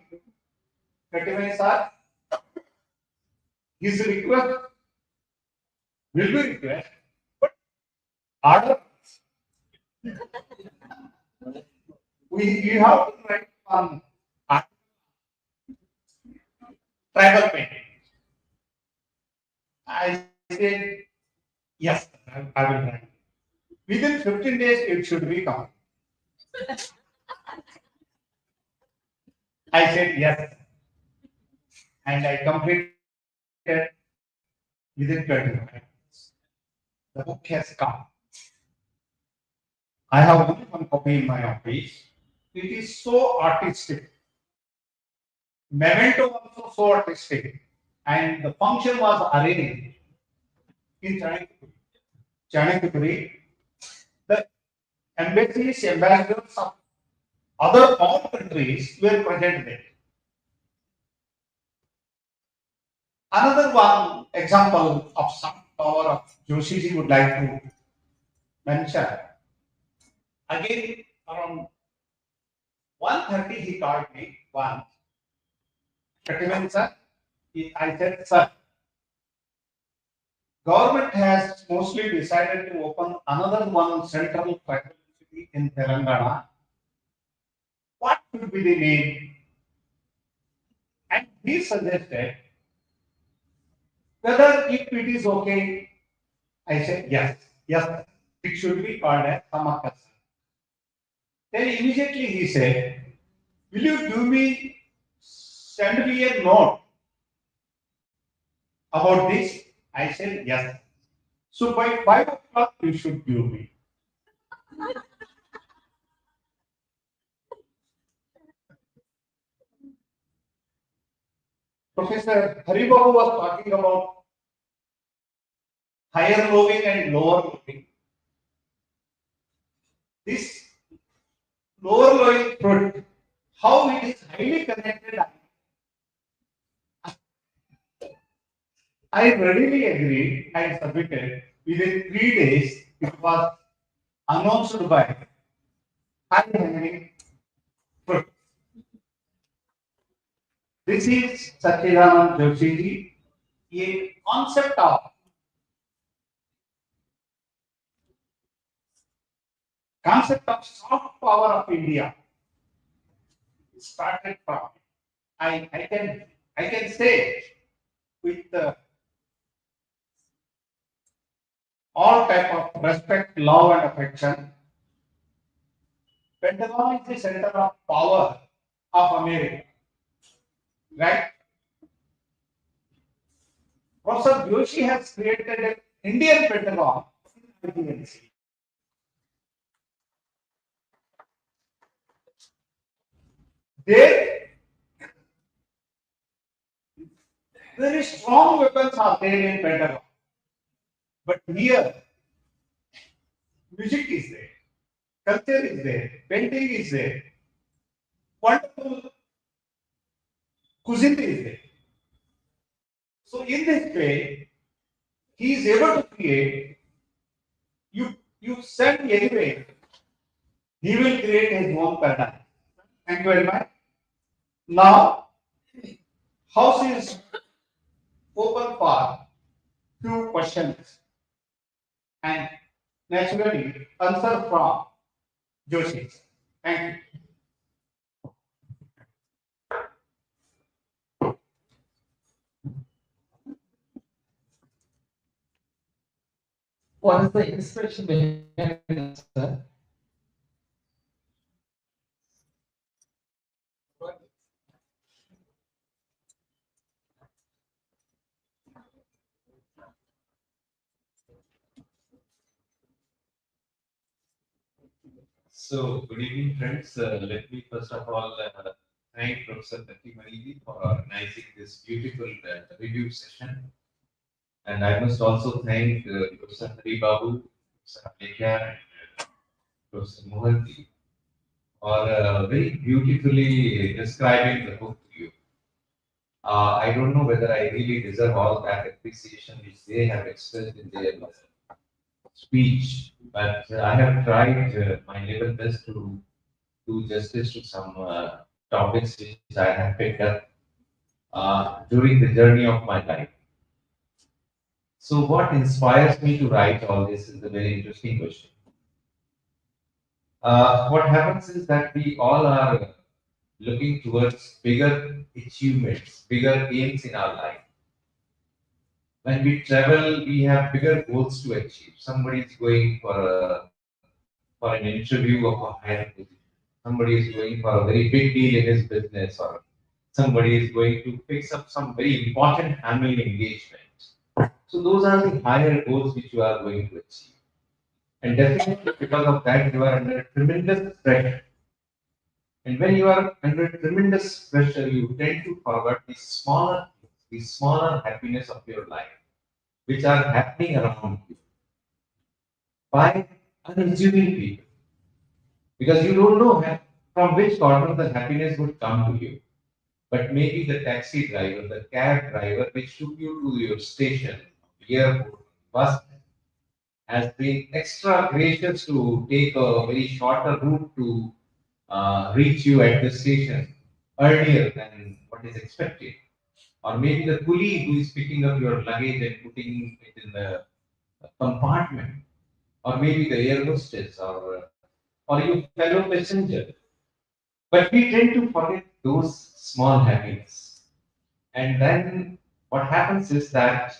Katimai sir, his request will be request, but order. We have to write on tribal painting. I said, yes, I will write. Within 15 days, it should be complete. I said, yes. And I completed within 25 days. The book has come. I have only one copy in my office. It is so artistic. Memento also so artistic. And the function was arranged in Chanakapuri. The embassies, ambassadors of other all countries were present there. Another one example of some power of Joshiji would like to mention. Again, around 1:30 he called me once. Katiman sir, I said, sir, government has mostly decided to open another one central tribal city in Telangana. What should be the name? And he suggested whether if it is okay. I said yes, yes, it should be called as Samakasa. Then immediately he said, will you do me, send me a note about this? I said yes. So by 5 o'clock you should give me. Professor Haribabu was talking about higher loving and lower loving. This lower loving fruit, how it is highly connected. I readily agreed and submitted. Within 3 days, it was announced by high hanging fruit. This is Satchidanand Joshi, a concept of soft power of India started from. I can say with all type of respect, love, and affection, Pentagon is the center of power of America, right? Professor Joshi has created an Indian Pentagon. There, very strong weapons are there in Pentagon, but here, music is there, culture is there, painting is there, wonderful cuisine is there. So in this way, he is able to create. You send anyway, he will create his own paradigm. Thank you very much. Now, house is open for few questions and naturally answer from Joshi. Thank you. What is the inspiration behind it, sir? So, good evening, friends. Let me first of all thank Professor Tati for organizing this beautiful review session. And I must also thank Professor Hari Babu, Professor Alekya, and Professor Mohanty for very beautifully describing the book to you. I don't know whether I really deserve all that appreciation which they have expressed in their speech, but I have tried my level best to do justice to some topics which I have picked up during the journey of my life. So, what inspires me to write all this is a very interesting question. What happens is that we all are looking towards bigger achievements, bigger aims in our life. When we travel, we have bigger goals to achieve. Somebody is going for an interview of a higher position. Somebody is going for a very big deal in his business, or somebody is going to fix up some very important family engagement. So those are the higher goals which you are going to achieve. And definitely because of that, you are under tremendous pressure. And when you are under tremendous pressure, you tend to forget the smaller happiness of your life, which are happening around you by unassuming people. Because you don't know from which corner the happiness would come to you. But maybe the taxi driver, the cab driver, which took you to your station, airport, bus, has been extra gracious to take a very shorter route to reach you at the station earlier than what is expected. Or maybe the coolie who is picking up your luggage and putting it in the compartment, or maybe the air hostess, or your fellow passenger. But we tend to forget those small happiness. And then what happens is that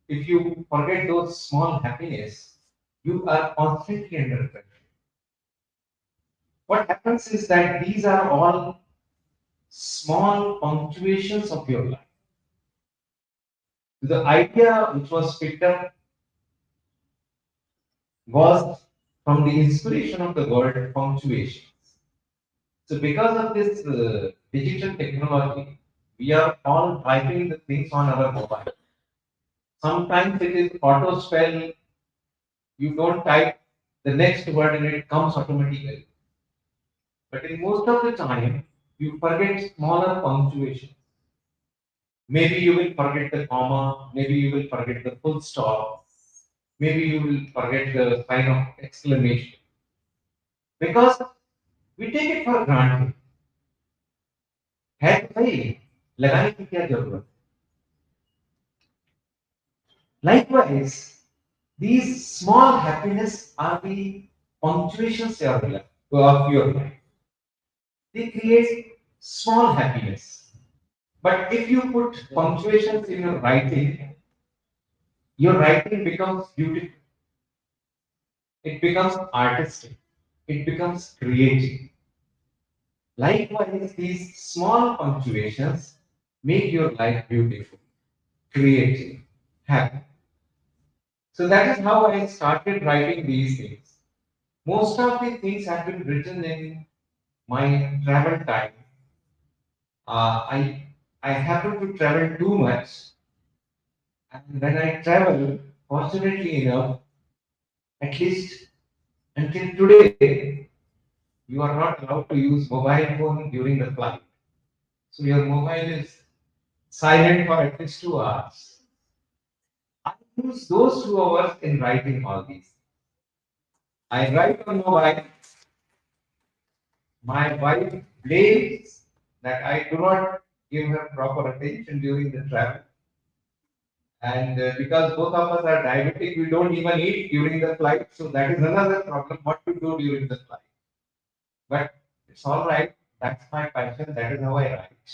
if you forget those small happiness, you are constantly under pressure. What happens is that these are all small punctuations of your life. The idea which was picked up was from the inspiration of the word punctuation. So because of this digital technology, we are all typing the things on our mobile. Sometimes it is auto spell. You don't type the next word and it comes automatically. But in most of the time, you forget smaller punctuation. Maybe you will forget the comma, maybe you will forget the full stop, maybe you will forget the sign of exclamation. Because we take it for granted. है तो सही लगाने की क्या जरूरत likewise these small happiness are the punctuations of your life. They create small happiness. But if you put punctuations in your writing becomes beautiful. It becomes artistic. It becomes creative. Likewise, these small punctuations make your life beautiful, creative, happy. So that is how I started writing these things. Most of the things have been written in my travel time. I happen to travel too much, and when I travel, fortunately enough, at least until today, you are not allowed to use mobile phone during the flight. So your mobile is silent for at least 2 hours. I use those 2 hours in writing all these. I write on mobile. My wife blames that I do not give her proper attention during the travel. And because both of us are diabetic, we don't even eat during the flight. So that is another problem what to do during the flight. But it's all right. That's my passion. That is how I write.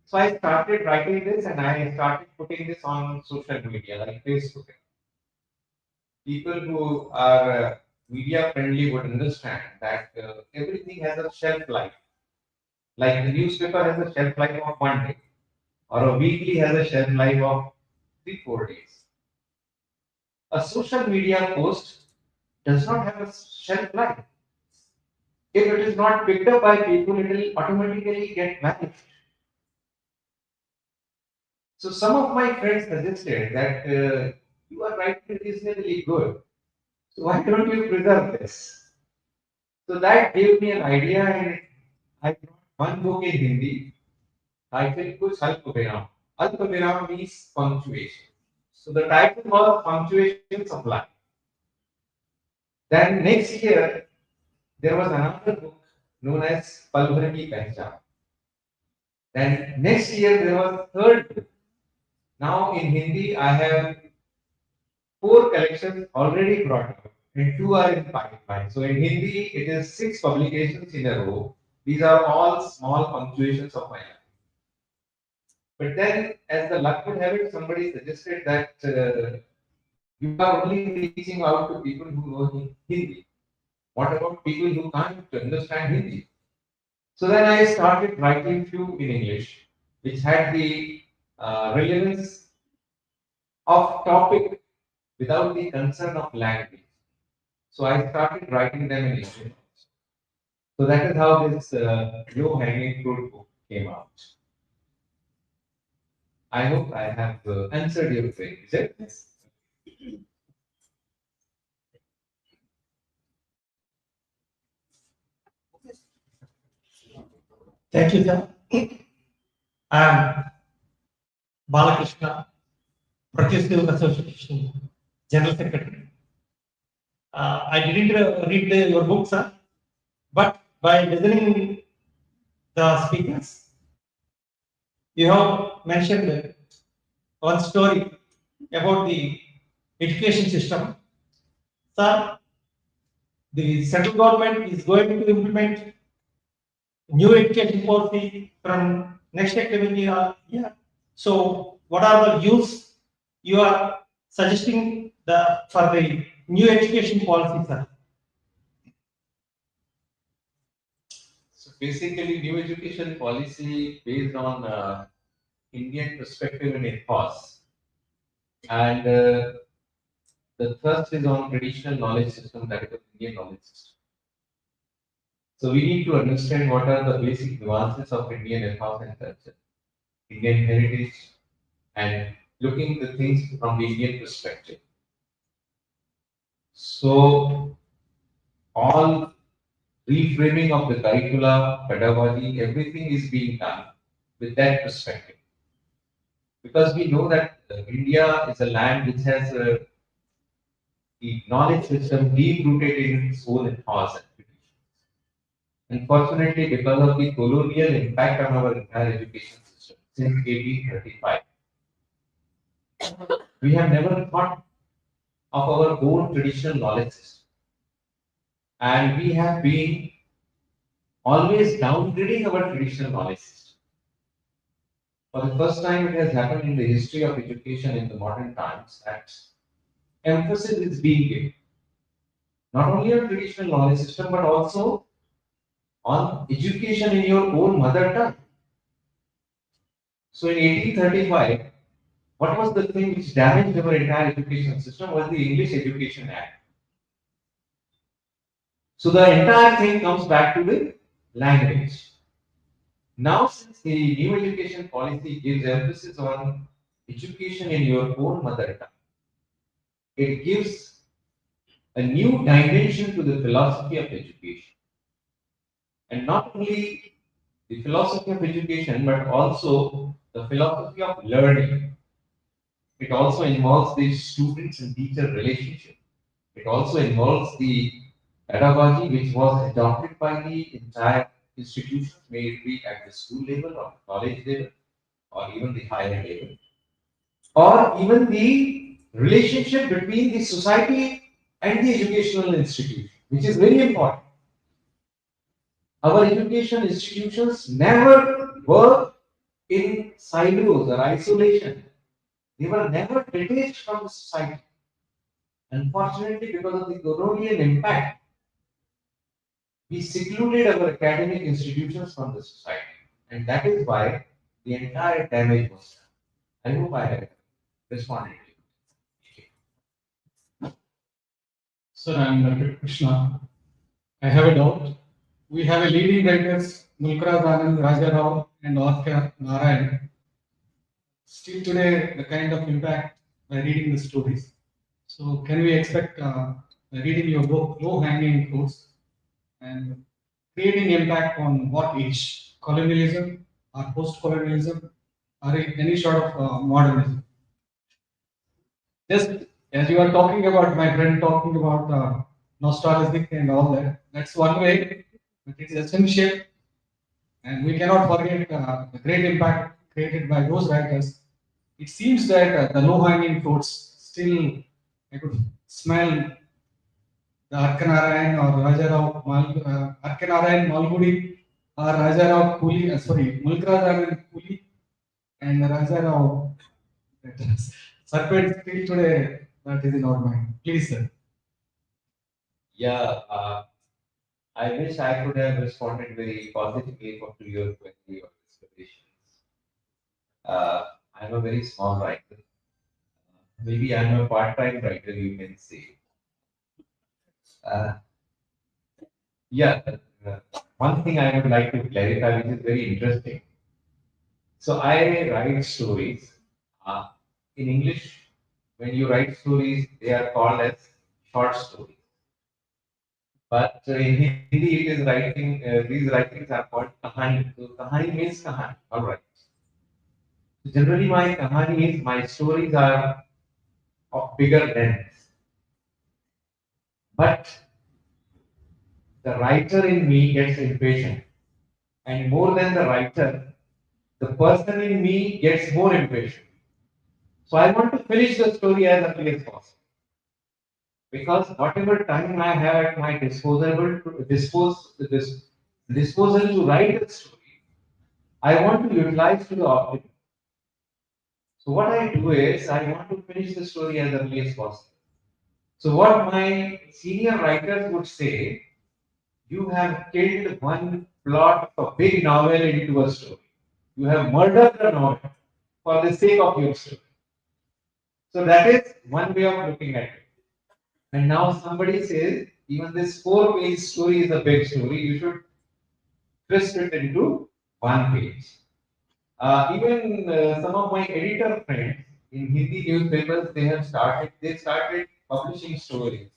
So I started writing this and I started putting this on social media like Facebook. People who are media friendly would understand that everything has a shelf life. Like the newspaper has a shelf life of 1 day, or a weekly has a shelf life of 3 4 days. A social media post does not have a shelf life. If it is not picked up by people, it will automatically get vanished. So some of my friends suggested that you are writing reasonably good. So why don't you preserve this? So that gave me an idea, and I wrote one book in Hindi titled Kuch Alp Viram. Alp Viram means punctuation. So the title was Punctuations of Life. Then next year there was another book known as Pal Bhar Ki Pehchan. Then next year there was third book. Now in Hindi I have 4 collections already brought out and 2 are in pipeline. So in Hindi it is 6 publications in a row. These are all small punctuations of my life. But then, as the luck would have it, somebody suggested that you are only reaching out to people who know Hindi. What about people who can't understand Hindi? So then I started writing few in English, which had the relevance of topic without the concern of language. So I started writing them in English. So that is how this low hanging fruit book came out. I hope I have answered your query. Is it? Thank you, sir. I'm Balakrishna, Progressive Association General Secretary. I didn't read your book, sir, but by listening the speakers, you have mentioned one story about the education system. Sir, the central government is going to implement new education policy from next academic year. So, what are the views you are suggesting for the new education policy, sir? So basically, new education policy based on Indian perspective and ethos And the thrust is on traditional knowledge system, that is the Indian knowledge system. So we need to understand what are the basic nuances of Indian ethos and culture, Indian heritage, and looking the things from the Indian perspective. So all reframing of the curricula, pedagogy, everything is being done with that perspective. Because we know that India is a land which has the knowledge system deep rooted in its own ethos and traditions. Unfortunately, because of the colonial impact on our entire education system since 1835, we have never thought of our own traditional knowledge system. And we have been always downgrading our traditional knowledge system. For the first time, it has happened in the history of education in the modern times that emphasis is being given not only on traditional knowledge system but also on education in your own mother tongue. So in 1835, what was the thing which damaged our entire education system was the English Education Act. So the entire thing comes back to the language. Now, since the new education policy gives emphasis on education in your own mother tongue, it gives a new dimension to the philosophy of education. And not only the philosophy of education, but also the philosophy of learning. It also involves the students and teacher relationship. It also involves the pedagogy which was adopted by the entire institution, may it be at the school level or college level or even the higher level, or even the relationship between the society and the educational institution, which is very important. Our education institutions never work in silos or isolation. They were never detached from the society. Unfortunately, because of the colonial impact, we secluded our academic institutions from the society. And that is why the entire damage was done. I hope I have responded to you. Sir, I'm Dr. Krishna. I have a doubt. We have a leading writers, Mulkraj Anand, Raja Rao, and R.K. Narayan. Still today, the kind of impact by reading the stories. So, can we expect reading your book, Low Hanging Fruits, and creating impact on what age? Colonialism or post-colonialism or any sort of modernism? Just as you are talking about, my friend talking about nostalgic and all that, that's one way, but it is essential, and we cannot forget the great impact created by those writers. It seems that the low-hanging fruits still, I could smell the Arkanarayan or Rajarao Arkanarayan Malgudi or Rajarao Kuli, Mulkraj Anand Kuli and Rajarao Serpent still today that is in our mind. Please, sir. Yeah, I wish I could have responded very positively to your query or observations. I'm a very small writer. Maybe I'm a part-time writer, you can say. Uh, yeah, uh, one thing I would like to clarify, which is very interesting. So I write stories. In English, when you write stories, they are called as short stories. But in Hindi, it is writing. These writings are called kahani. So kahani means kahani. All right. Generally, my kahani is my stories are of bigger length, but the writer in me gets impatient, and more than the writer, the person in me gets more impatient. So I want to finish the story as early as possible because whatever time I have at my disposal to write the story, I want to utilize to the optimum. So what I do is I want to finish the story as early as possible. So what my senior writers would say, you have killed one plot of a big novel into a story. You have murdered the novel for the sake of your story. So that is one way of looking at it. And now somebody says, even this 4-page story is a big story, you should twist it into one page. Even some of my editor friends in Hindi newspapers, they started publishing stories.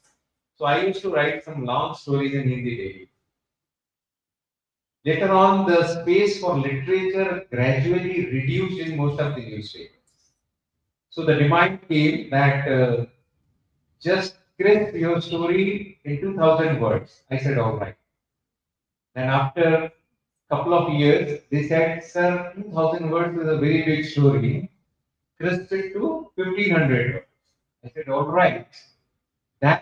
So I used to write some long stories in Hindi daily. Later on, the space for literature gradually reduced in most of the newspapers. So the demand came that just crisp your story in 2000 words. I said, all right. Then after couple of years, they said, sir, 2000 words is a very big story. Crisp it to 1500 words. I said, all right. Then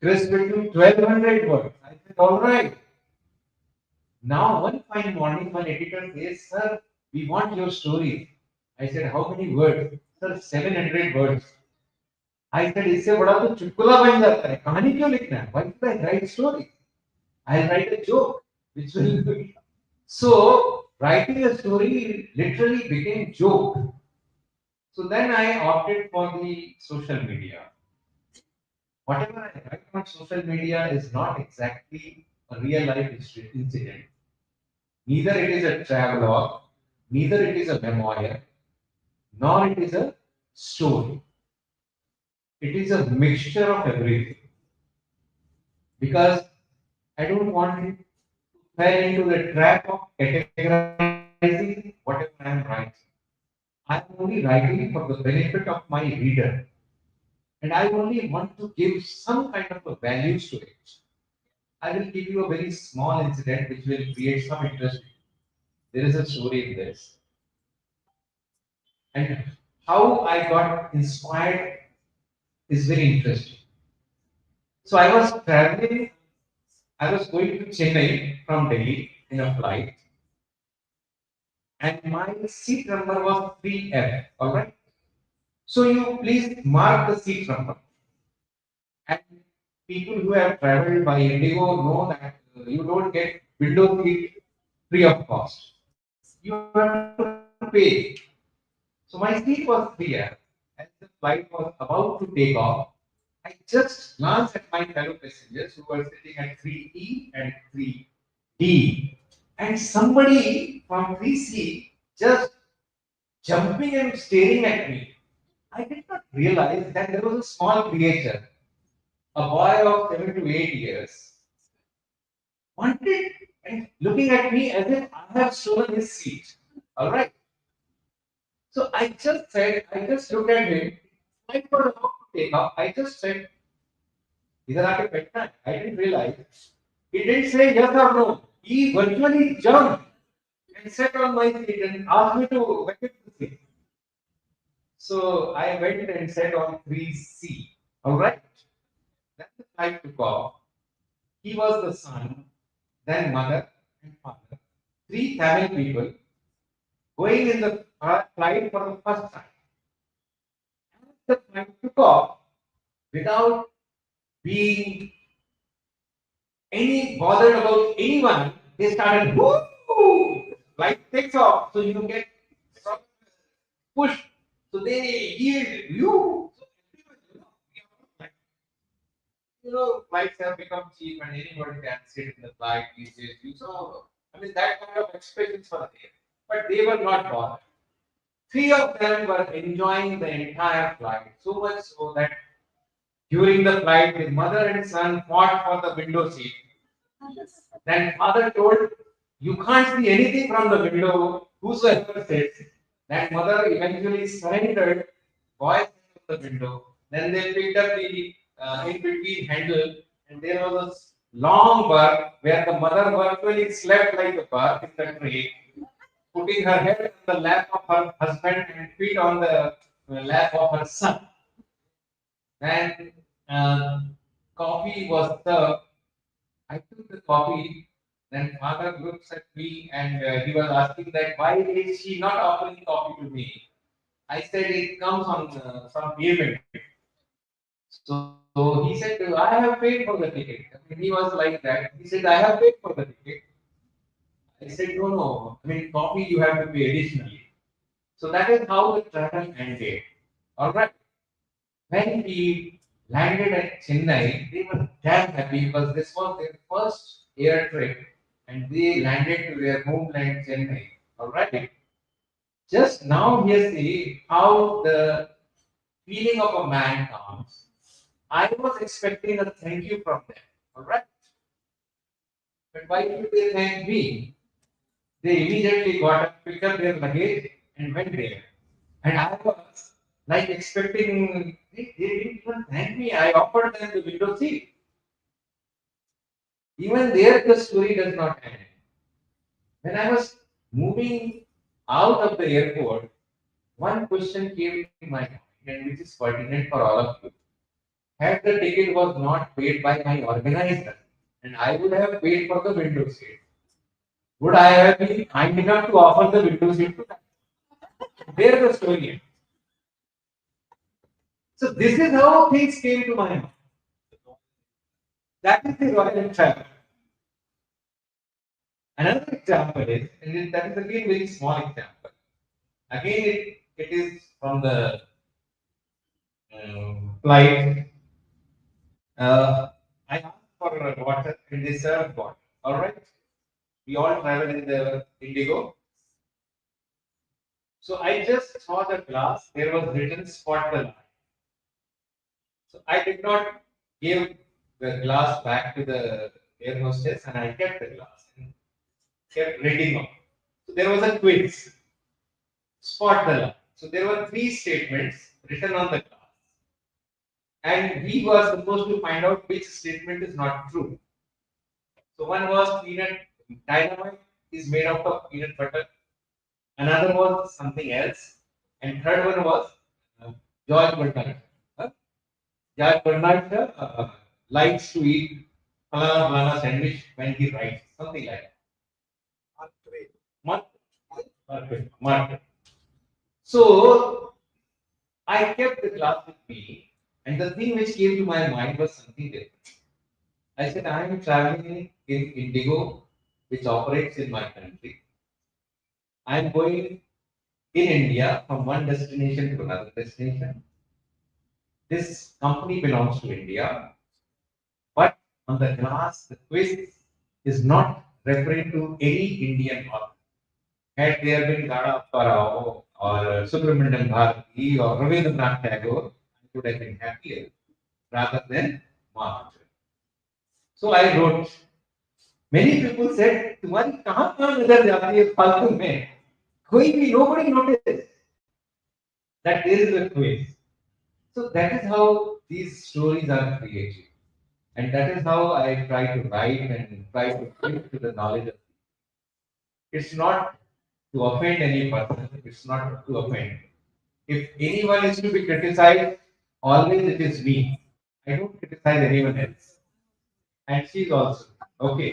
crisp it to 1200 words. I said, all right. Now, one fine morning, one editor says, sir, we want your story. I said, how many words? Sir, 700 words. I said, इससे बड़ा तो चुटकुला बन जाता है कहानी क्यों लिखना है? Why should I write story? I'll write a joke which will so writing a story literally became joke. So then I opted for the social media. Whatever I write on social media is not exactly a real life incident. Neither it is a travelogue, neither it is a memoir, nor it is a story. It is a mixture of everything. Because I don't want it to fall into the trap of categorizing whatever I am writing. I am only writing for the benefit of my reader. And I only want to give some kind of a values to it. I will give you a very small incident which will create some interest. There is a story in this. And how I got inspired is very interesting. So I was traveling, I was going to Chennai from Delhi in a flight, and my seat number was 3F. All right. So you please mark the seat number. And people who have traveled by Indigo know that you don't get window seat free of cost. You have to pay. So my seat was 3F. As the flight was about to take off, I just glanced at my fellow passengers who were sitting at 3E and 3D. And somebody from 3C just jumping and staring at me. I did not realize that there was a small creature, a boy of 7 to 8 years, wanted and looking at me as if I have stolen his seat. All right. So I just looked at him. I was about to take off. I just said, "Idhar aake बैठना है." I didn't realize. He didn't say yes or no. He virtually jumped and sat on my seat and asked me to vacate the seat. So I went and sat on 3C. All right. Then the flight took off. He was the son, then mother and father. Three Tamil people going in the flight for the first time. As the flight took off, without being any bothered about anyone, they started woo! Flight takes off, so you get pushed. So they yield you. So everyone, flights have become cheap and anybody can sit in the flight these days. So, I mean, that kind of experience was there. But they were not bothered. Three of them were enjoying the entire flight, so much so that during the flight, his mother and son fought for the window seat. Then father told, you can't see anything from the window, whosoever sits. That mother eventually surrendered, boy sat on the window. Then they picked up the in between handle, and there was a long berth where the mother virtually slept like a berth in the tray, putting her head on the lap of her husband and feet on the lap of her son. And coffee was served. I took the coffee. Then father looks at me and he was asking that why is she not offering coffee to me? I said it comes on some payment. So he said I have paid for the ticket. I mean, he was like that. He said I have paid for the ticket. I said no. I mean coffee you have to pay additionally. So that is how the travel ended. All right. when he landed at Chennai, they were damn happy because this was their first air trip and they landed to their homeland Chennai. All right. Just now here see how the feeling of a man comes. I was expecting a thank you from them. All right. But why did they thank me? They immediately got up, picked up their luggage and went there. And I was like expecting, they didn't even thank me. I offered them the window seat. Even there, the story does not end. When I was moving out of the airport, one question came to my mind, and which is pertinent for all of you. Had the ticket was not paid by my organizer, and I would have paid for the window seat, would I have been kind enough to offer the window seat to them? There's the story. So this is how things came to my mind. That is the royal travel. Another example is, that is again very small example. Again, it is from the flight. I asked for water and they served water. All right. We all travel in the Indigo. So I just saw the glass. There was written spot the line. So I did not give the glass back to the air hostess and I kept the glass and kept reading on. So there was a quiz. Spot the line. So there were 3 statements written on the glass. And we were supposed to find out which statement is not true. So one was peanut dynamite is made out of peanut butter. Another was something else. And third one was George Bernard. George Bernard likes to eat banana sandwich when he writes, something like that. Mark. So I kept the glass with me, and the thing which came to my mind was something different. I said, I am traveling in Indigo, which operates in my country. I am going in India from one destination to another destination. This company belongs to India, but on the glass, the quiz is not referring to any Indian author. Had there been Dada Parao or Subramanian Bharati or Rabindranath Tagore, I would have been happier rather than Mark. So I wrote. Many people said, "तुम्हारी कहाँ कहाँ नजर जाती है फालतू में?" कोई भी nobody noticed that there is a quiz. So that is how these stories are created, and that is how I try to write and try to bring to the knowledge of. It's not to offend any person. It's not to offend. If anyone is to be criticized, always it is me. I don't criticize anyone else. And she's also. Okay.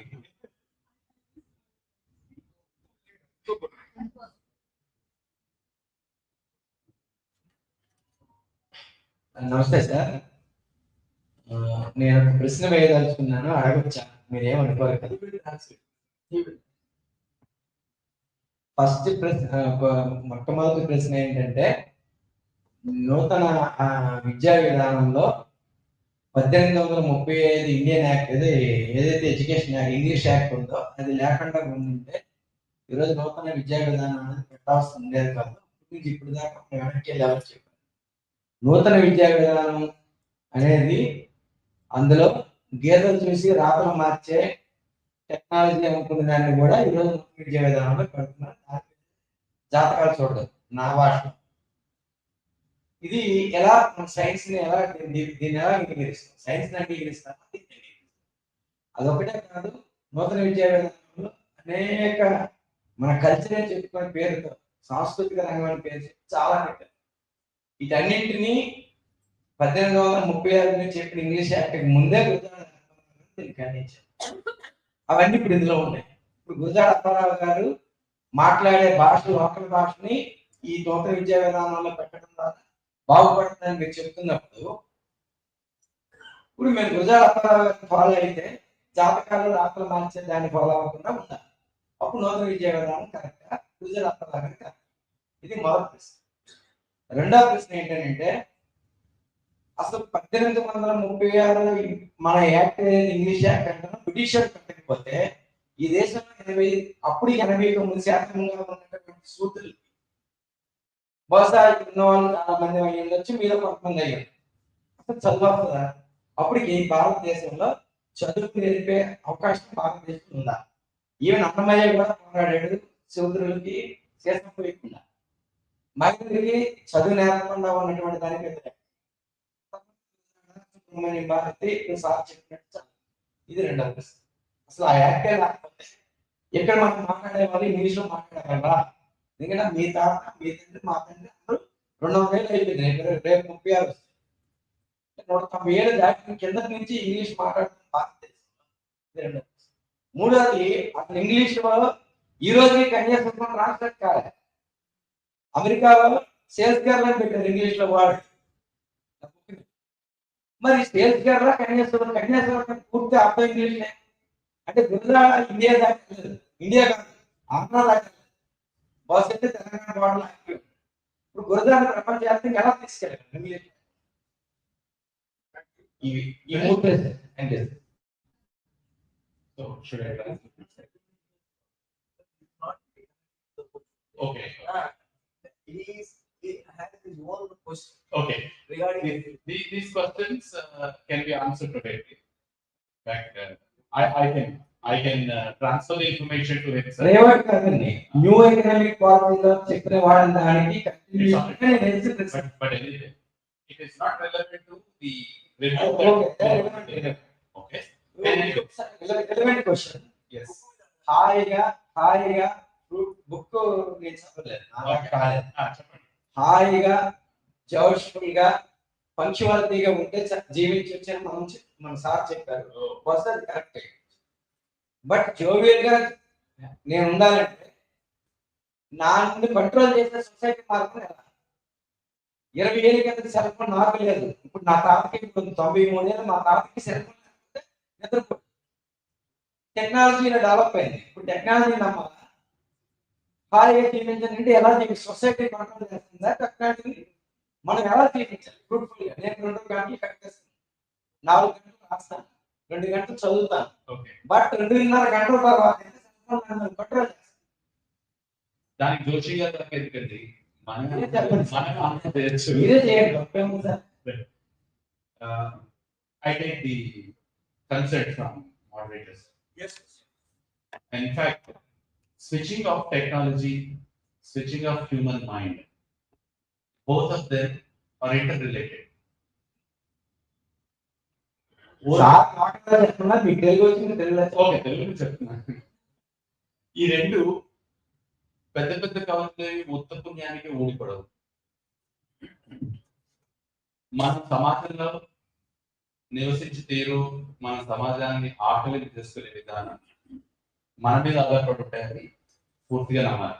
నమస్తే sir. నేను ఒక ప్రశ్న వేయదలుచుకున్నాను, అడగొచ్చా? మీరేమనుకోరు కదా. First ప్రశ్న, మొట్టమొదటి ప్రశ్న ఏంటంటే, నూతన విద్యా విధానంలో 1835 ఇండియన్ యాక్ట్ ఏదైతే ఎడ్యుకేషన్ యాక్ట్, ఇంగ్లీష్ యాక్ట్ ఉందో అది లేకుండా ఉంటే ఈరోజు నూతన విద్యా విధానం అనేది పెట్టాల్సి ఉండేది కాదు. ఇప్పుడు దాకా వెనక్కి వెళ్ళి ఎవరు చెప్పారు? నూతన విద్యా విధానం అనేది అందులో గీతలు చూసి రాతలు మార్చే టెక్నాలజీ అనుకునే దాన్ని కూడా ఈరోజు విద్యా విధానంలో పెడుతున్నారు. జాతకాలు చూడదు నా భాషలో. ఇది ఎలా సైన్స్ ని ఎలా దీన్ని ఎలా అంగీకరిస్తాం? సైన్స్ ని అంగీకరిస్తాం. అదొకటే కాదు, నూతన విద్యా విధానంలో అనేక మన కల్చర్ అని చెప్పుకునే పేరుతో సాంస్కృతిక రంగం అని పేరు చాలా పెట్టారు. వీటన్నింటినీ 1836 చెప్పిన ఇంగ్లీష్ యాక్ట్ ముందే గురజాడ ఖండించారు. అవన్నీ ఇప్పుడు ఇందులో ఉన్నాయి. ఇప్పుడు గురజాడ అప్పారావు గారు మాట్లాడే భాష, లోకల్ భాషని ఈ నూతన విద్యా విధానంలో పెట్టడం ద్వారా బాగుపడుతుందని మీరు చెప్తున్నప్పుడు, ఇప్పుడు మేము గురజాడ అప్పారావు గారిని ఫాలో అయితే జాతకాలు రాతలు మార్చే దాన్ని ఫాలో అవ్వకుండా ఉండాలి. అప్పుడు నూతన విద్యా విధానం కరెక్టా, గురజాడ అప్పారావు గారు కరెక్ట్? ఇది మొదటి ప్రశ్న. రెండవ ప్రశ్న ఏంటంటే, అసలు 1836 మన యాక్ట్ ఇంగ్లీష్ యాక్ట్ అంటే బ్రిటిష్ యాక్ట్ కట్టకపోతే ఈ దేశంలో 89% ఉన్నటువంటి సూత్రులు బహుశా ఉన్న వాళ్ళు చాలా మంది అయ్యి ఉండొచ్చు, మీద కొంతమంది అయ్యారు. అసలు చదువు వస్తుందా? అప్పటికి భారతదేశంలో చదువు నేర్పే అవకాశం భారతదేశంలో ఉందా? ఈవెన్ అన్నమయ్య కూడా పోరాడాడు సూత్రులకి చేసిన పోయకుండా. మహిళలకి చదువు నేర్పకుండా ఉన్నటువంటి దానికి భారతి సార్ చెప్పినట్టు ఇది రెండవ ప్రశ్న. అసలు ఆ యాక్టే లేకపోతే ఇక్కడ మనం మాట్లాడే వాళ్ళు ఇంగ్లీష్ లో మాట్లాడారా? ఎందుకంటే మీ తాత మీ తండ్రి మా తండ్రి అందరూ 200 ఏళ్ళు అయిపోయింది. రేపు 36 వస్తుంది. 190 ఏళ్ళు దాటిన కింద నుంచి ఇంగ్లీష్ మాట్లాడుతున్న భారతదేశం. ఇది రెండవ ప్రశ్న. మూడవది అసలు ఇంగ్లీష్ లో ఈ రోజుకి కన్యాశుల్కం ట్రాన్స్లేట్ కాలేదు. అమెరికాలో సేల్స్ గర్ల్ అని పెట్టారు ఇంగ్లీష్ లో వాడు. మరి సేల్స్ గర్ల్ కన్యాశుల్కం పూర్తి అర్థం ఇంగ్లీష్ అంటే గుజరా ఇండియా దాకా ఇండియా కాదు ఆంధ్ర దాకా బస్ అయితే తెలంగాణ వాళ్ళు ఇప్పుడు గుజరాత్ ప్రపంచ వ్యాప్తంగా ఎలా తీసుకెళ్ళారు ఇంగ్లీష్? ఇవి ఈ మూడు ప్లేసెస్ అంటే So should I translate? Okay. He has his own question Okay. regarding These questions can be answered directly. In fact, I can transfer the information to him. Sir. రేవట్ కాదండి, న్యూ ఎకనామిక్ పాలసీలో చెప్పిన వాడిన దానికి But anyway, it is not relevant to the Okay. Relevant question. Yes. హాయిగా book నేను చెప్పలేదు, చెప్పండి. హాయిగా జోష్ఫుల్ గా పంక్చువాలిటీగా ఉంటే జీవించొచ్చు అని మన సార్ చెప్పారు. బహుశా అది కరెక్టే. బట్ జోవియల్ గా నేను ఉండాలంటే నా నుండి కంట్రోల్ చేసే సొసైటీ మాత్రం ఎలా? 20 ఏళ్ళ కింద సెల్ ఫోన్ నాకు లేదు. ఇప్పుడు నా తాతకి ఇప్పుడు 93 ఏళ్ళు, మా తాతకి సెల్ ఫోన్ లేకపోతే నిద్రపో. టెక్నాలజీలో డెవలప్ అయింది. ఇప్పుడు టెక్నాలజీ నమ్మాలా? హాయిగా జీవించాలంటే ఎలా సొసైటీ కంట్రోల్ చేస్తుందా టెక్నాలజీ? మనం ఎలా జీవించాలి ఫ్రూట్ఫుల్ గా? నేను 2 గంటలు కట్టేస్తాను, 4 గంటలు రాస్తాను, 2 గంటలు చదువుతాను. బట్ 2.5 గంటల తర్వాత కంట్రోల్ చేస్తాను. దానికి జోషి గారు ఎందుకండి? మీరే చేయండి. I take the consent from moderators. yes. In fact, switching of technology, switching of human mind, both of them are interrelated. Sir మాట్లాడాలి చెప్తున్నా, మీకు తెలుగు వచ్చింది తెలుగు. ఓకే, తెలుగు చెప్తున్నాను. ఈ రెండు పెద్ద పెద్ద కవులు ఉత్త పుణ్యానికి ఊడిపడవు. మన సమాజంలో నివసించి తీరు, మన సమాజాన్ని ఆకలిని చేసుకునే విధానం మన మీద ఆధారపడి ఉంటాయని పూర్తిగా నమ్మాలి.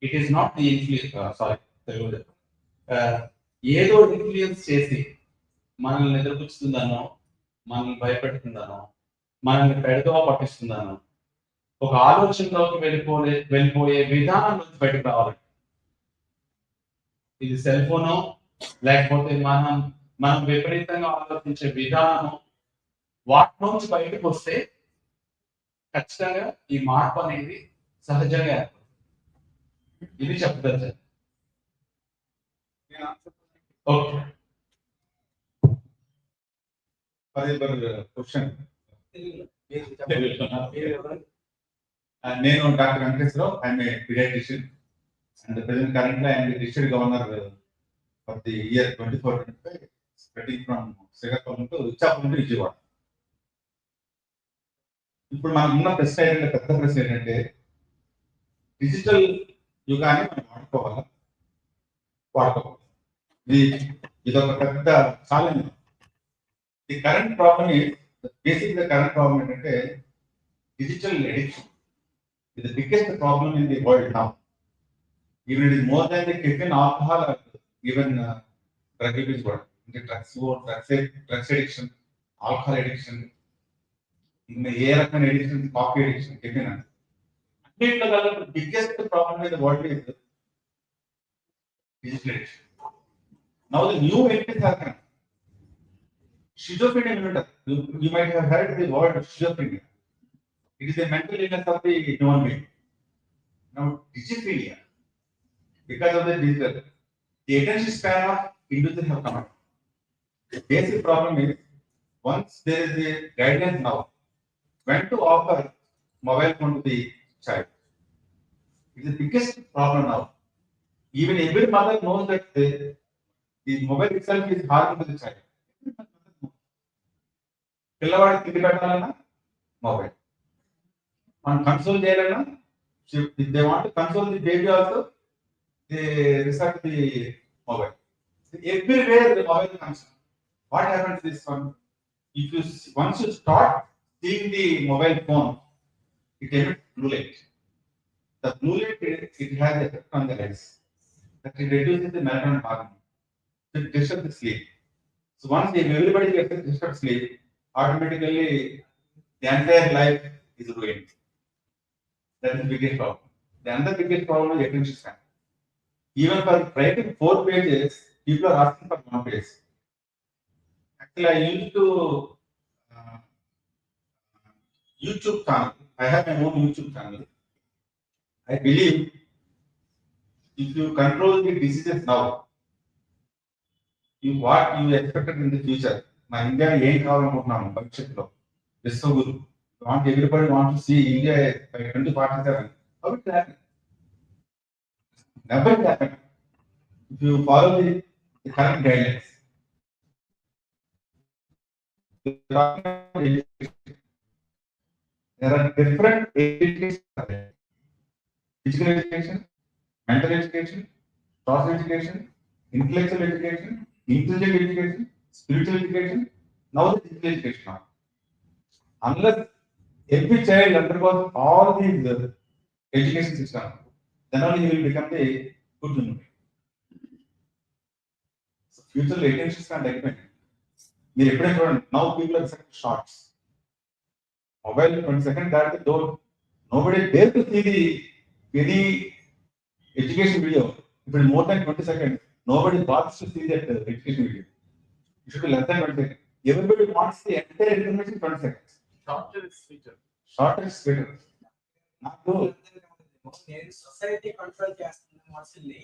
It is not the Telugu ఏదో ఇన్ఫ్లుయెన్స్ చేసి మనల్ని నిద్రపుచ్చుతుందనో, మనల్ని భయపెడుతుందనో, మనల్ని పెడదోవ పట్టిస్తుందనో ఒక ఆలోచనలోకి వెళ్ళిపోయే విధానం నుంచి బయటకు రావాలి. ఇది సెల్ ఫోనో లేకపోతే మనం విపరీతంగా ఆలోచించే విధానం, వాటి నుంచి బయటకు వస్తే ఖచ్చితంగా ఈ మార్పు అనేది సహజంగా ఇది చెప్తారు సార్. Okay, question. నేను doctor Venkateswara Rao. I'm a paediatrician and present currently I'm the district governor for the year 24-25, spreading from Srikakulam to Ichchapuram to Vijayawada. ఇప్పుడు మనకు ఉన్న ప్రశ్న ఏంటంటే, పెద్ద ప్రశ్న ఏంటంటే, డిజిటల్ యుగాన్ని మనం వాడుకోవాలి. ఇది ఒక పెద్ద challenge. The current problem basic the current problem ఏంటంటే digital addiction is the biggest problem in the world now. Even it is more than the caffeine, alcohol, or even drug abuse. Drugs addiction, alcohol addiction, in the air addiction, coffee addiction, caffeine. The biggest problem in the world is digital addiction. Now the new entities have come. Schizophrenia, you might have heard the word schizophrenia. It is a mental illness of the human being. Now, schizophrenia, because of the digital, the attention span of individuals have come up. The basic problem is, once there is a guidance now, when to offer mobile phone to the child. It is the biggest problem now. Even every mother knows that the mobile itself is harmful to the child. పిల్లవాడికి తిండి పెట్టాలన్నా mobile మనం console చేయాలన్నా they want console the baby also they resort the mobile everywhere the mobile comes what happens this one if you once you start seeing the mobile phone it emits blue light the blue light it has effect on the ice that it reduces the melatonin hormone it disturbs the sleep so once everybody gets disturbed sleep automatically the entire life is ruined. That is the biggest problem. The other biggest problem is attention span. Even for writing 4 pages, people are asking for 1 page. Actually, I used to YouTube channel. I have my own YouTube channel. I believe if you control the diseases now, what you expected in the future. My India ఏం కావాలనుకుంటున్నాము భవిష్యత్తులో Vishwaguru want everybody want to see India by 2047. How it happen? Never happen. If you follow the current guidelines. There are different education. Physical education, mental education, social education, intellectual education, intelligent education, spiritual education, now the digital education now. Unless every child undergoes all these education system, then only he will become the good human being. So future attention span development. మీరు ఎప్పుడైనా చూడండి now people are second shots. Mobile 20 seconds that don't nobody dare to see the any education video. If it is more than 20 seconds, nobody wants to see that education video. It should be less than 20 seconds. Everybody wants the entire information in 20 seconds. Shorter is sweeter. Shorter is better. నాకు నేను society control చేస్తున్నాను మనుషుల్ని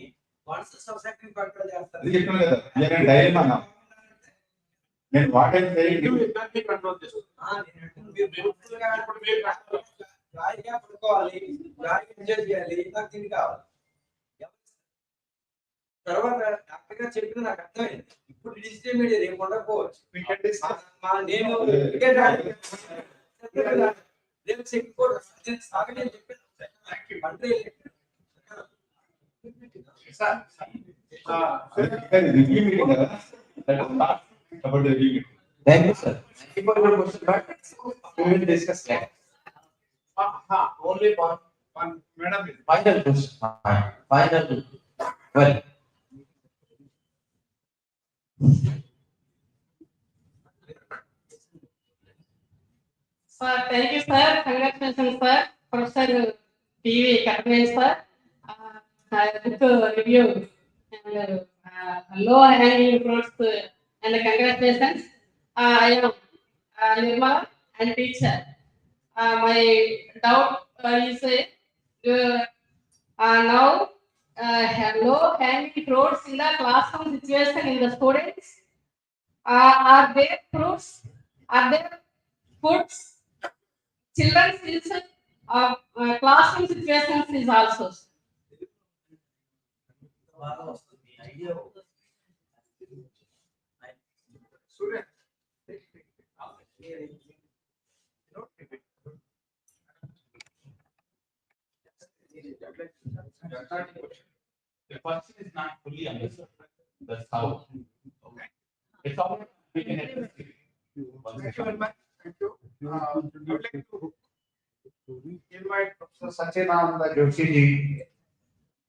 once society control చేస్తాను అది చెప్పాను కదా నేను dilemma నేను వాట్ ఐ సేయింగ్ ఇద్దరిని కంట్రోల్ చేస్తాను జాయిగా పడుకోవాలి జాయిగా ఎంజాయ్ చేయాలి నాకు తిండి కావాలి తర్వాత డాక్టర్ గారు చెప్పిన నాకు అర్థమైంది ఇప్పుడు డిజిటల్ మీడియా రేపు ఉండకపోవచ్చు నేను రేపు చెక్ కూడా సాగనే చెప్పాను అంటే రివ్యూ మీటింగ్ కదా about the review. Thank you, sir. Thank you for your question, but we will discuss that. Only one madam. Final question. Final. Well. Sir, thank you, sir. Congratulations, sir. Professor TV Katman, sir. Good review and low hanging fruits and congratulations. I am Nirmala and teacher. My doubt is now low hanging fruits in the classroom situation in the students. Are there fruits? Are there foods? Children's is classroom situations is also. The question is not fully understood. That's how. Okay. It's all right. We can address it. Thank you very much. Thank you. I would like to invite Professor Sachinanda Joshi ji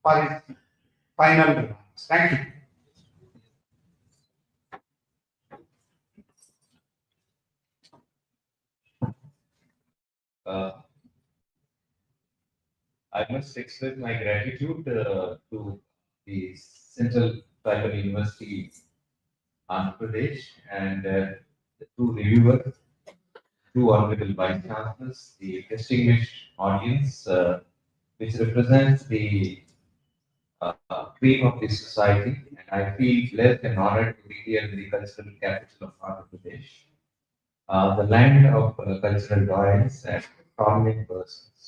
for his final remarks. Thank you. I must express my gratitude to the Central Tribal University Andhra Pradesh, and the two reviewers, two honorable vice chancellors, the distinguished audience, which represents the cream of the society. And I feel blessed and honored to be here in the cultural capital of Andhra Pradesh, the land of cultural giants and prominent persons.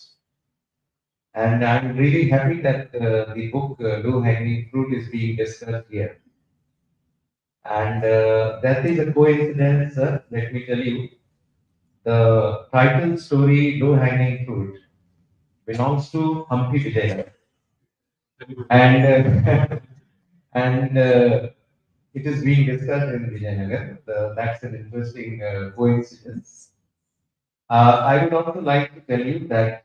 And I'm really happy that the book Low Hanging Fruit is being discussed here. And that is a coincidence, let me tell you. The title story Low Hanging Fruit belongs to Humphrey Vijay. And and it is being discussed in Vijayanagar. That's an interesting coincidence. I would also like to tell you that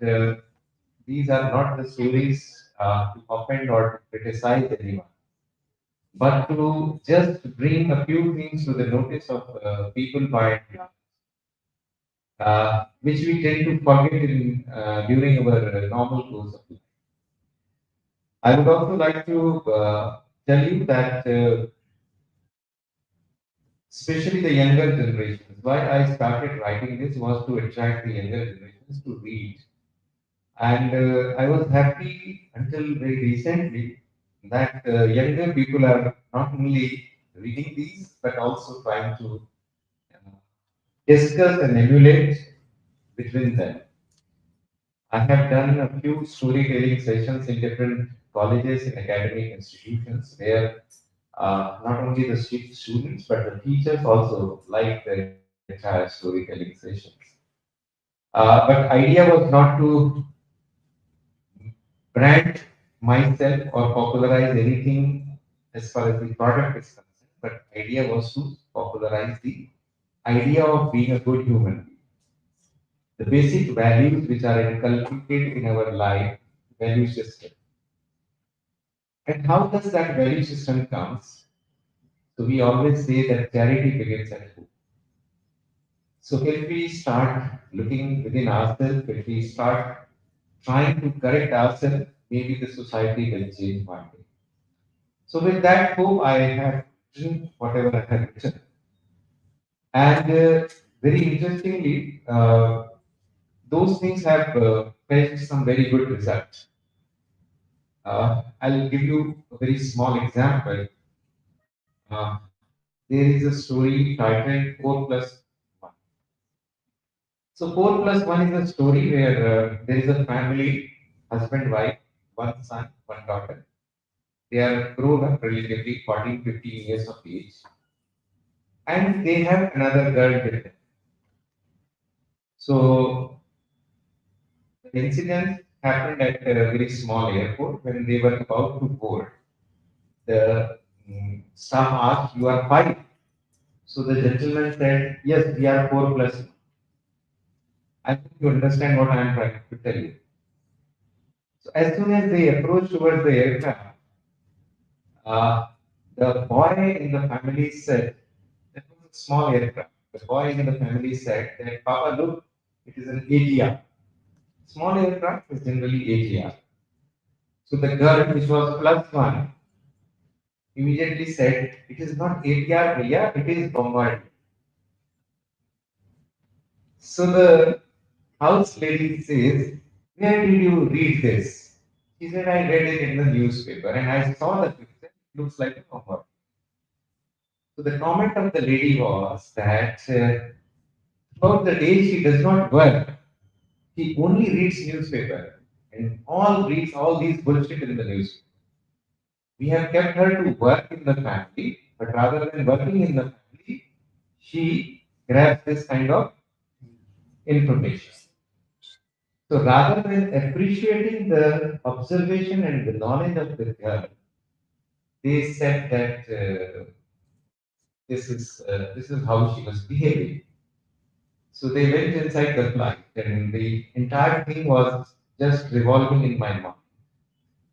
these are not the stories to offend or to criticize anyone, but to just bring a few things to the notice of people by which we tend to forget during our normal course of life. I would also like to tell you that, especially the younger generations, why I started writing this was to attract the younger generations to read. And I was happy until very recently that younger people are not only reading these but also trying to uh, discuss and emulate between them. I have done a few storytelling sessions in different colleges and academic institutions where not only the students but the teachers also like the entire storytelling sessions. But idea was not to brand myself or popularize anything as far as the product is concerned, but idea was to popularize the idea of being a good human being. The basic values which are inculcated in our life, value system. And how does that value system comes? So we always say that charity begins at home. So if we start looking within ourselves, if we start trying to correct ourselves, maybe the society will change one day. So with that hope, I have written whatever I have written. And very interestingly, those things have fetched some very good results. I'll give you a very small example. There is a story titled 4 plus 1. So 4 plus 1 is a story where there is a family, husband, wife, one son, one daughter. They are grown up relatively 14, 15 years of age. And they have another girl with them. So the incident happened at a very small airport when they were about to board. The staff asked, "You are 5?" So the gentleman said, "Yes, we are 4 plus 1." I think you understand what I am trying to tell you. So as soon as they approached towards the aircraft, uh, the boy in the family said, it was a small aircraft. The boy in the family said that, "Papa, look, it is an ATR." Small aircraft is generally ATR. So the girl, which was plus 1, immediately said, "It is not ATR, bhaiya, it is Bombardier." So the house lady says, "Where did you read this?" He said, "I read it in the newspaper and I saw the picture. It looks like a Bombardier." So the comment of the lady was that throughout the day she does not work. He only reads newspaper and all reads all these bullshit in the newspaper. We have kept her to work in the family, but rather than working in the family, she grabs this kind of information. So rather than appreciating the observation and the knowledge of the girl, they said that this is how she was behaving. So they went inside the flight, and the entire thing was just revolving in my mind.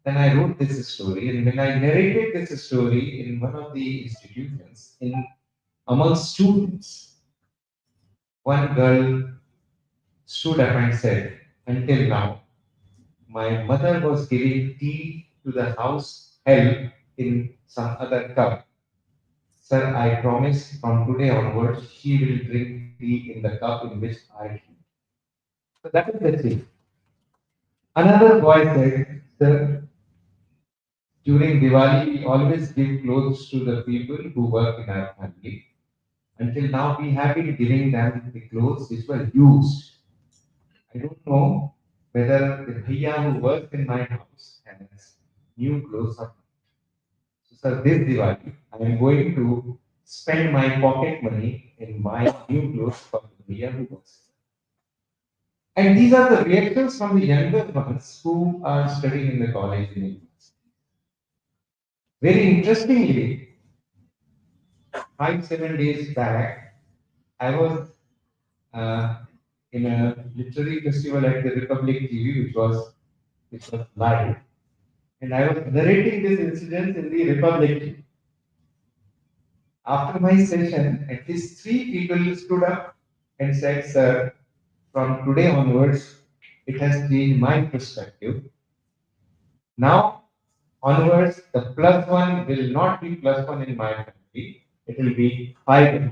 Then I wrote this story, and when I narrated this story in one of the institutions, in among students, one girl stood up and said, "Until now, my mother was giving tea to the house help in some other cup. Sir, I promise from today onwards, she will drink tea in the cup in which I drink. So that is the thing. Another boy said, sir, during Diwali, we always give clothes to the people who work in our family. Until now, we have been giving them the clothes which were used. I don't know whether the bhaiya who works in my house has new clothes or not. So, sir, this Diwali, I am going to spend my pocket money in buying new clothes for the bhaiya who works. And these are the reactions from the younger ones who are studying in the college in India. Very interestingly, 5, 7 days back, I was uh, in a literary festival at the Republic TV, which was live, and I was narrating this incident in the Republic TV. After my session, at least 3 people stood up and said, "Sir, from today onwards, it has changed my perspective. Now onwards, the plus one will not be plus one in my family; it will be five."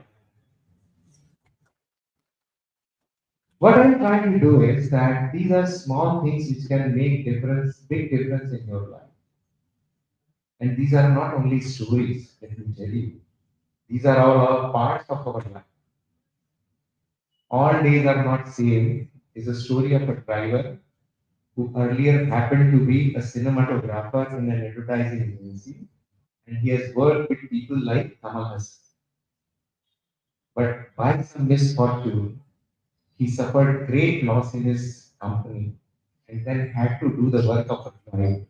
What I'm trying to do is that these are small things which can make big difference in your life. And these are not only stories, let me tell you. These are all parts of our life. All days are not same is a story of a driver who earlier happened to be a cinematographer in an advertising agency, and he has worked with people like Kamal Hassan. But by some misfortune, he suffered great loss in his company and then had to do the work of a driver.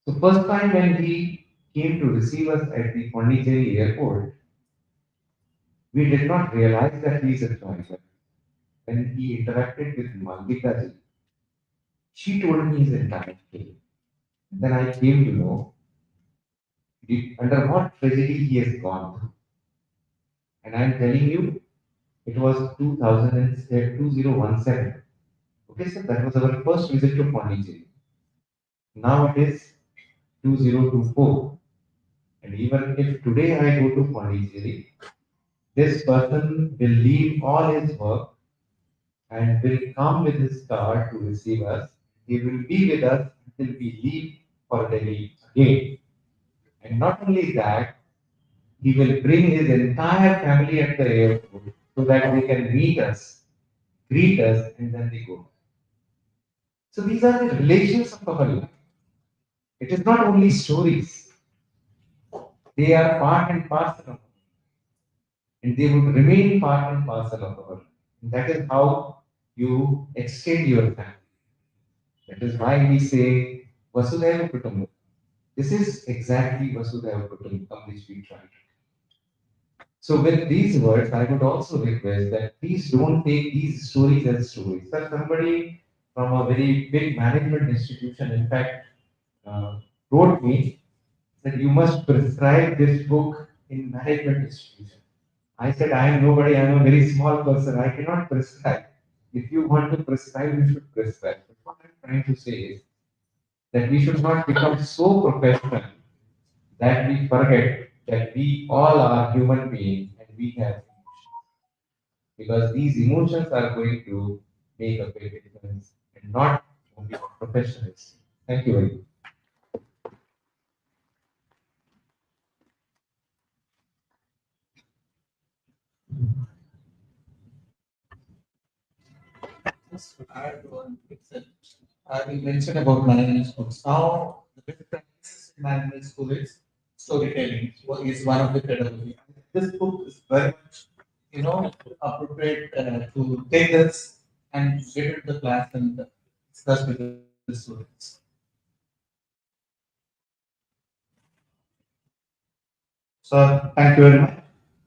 So first time when he came to receive us at the Pondicherry airport, we did not realize that he is a driver. When he interacted with Malvika ji, she told me his entire story. Then I came to know under what tragedy he has gone through. And I am telling you, it was 2017. Okay, so that was our first visit to Pondicherry. Now it is 2024. And even if today I go to Pondicherry, this person will leave all his work and will come with his car to receive us. He will be with us until we leave for Delhi again. And not only that, he will bring his entire family at the airport so that they can meet us, greet us, and then they go. So these are the relations of our life. It is not only stories, they are part and parcel of, and they would remain part and parcel of our life. And that is how you extend your family. That is why we say Vasudhaiva Kutumbakam. This is exactly Vasudhaiva Kutumbakam which we try to do. So with these words, I would also request that please don't take these stories as stories. Sir, somebody from a very big management institution, in fact, wrote me that you must prescribe this book in management institution. I said, I am nobody, I am a very small person, I cannot prescribe. If you want to prescribe, you should prescribe. But what I'm trying to say is that we should not become so professional that we forget that we all are human beings and we have emotions. Because these emotions are going to make a big difference and not only professionals. Thank you very much. Just to add one itself. You mentioned about management schools. Now, the best practices in management school is storytelling. Is one of the pedagogy. This book is very much, appropriate to take this and get into the class and discuss with the students. So, thank you very much.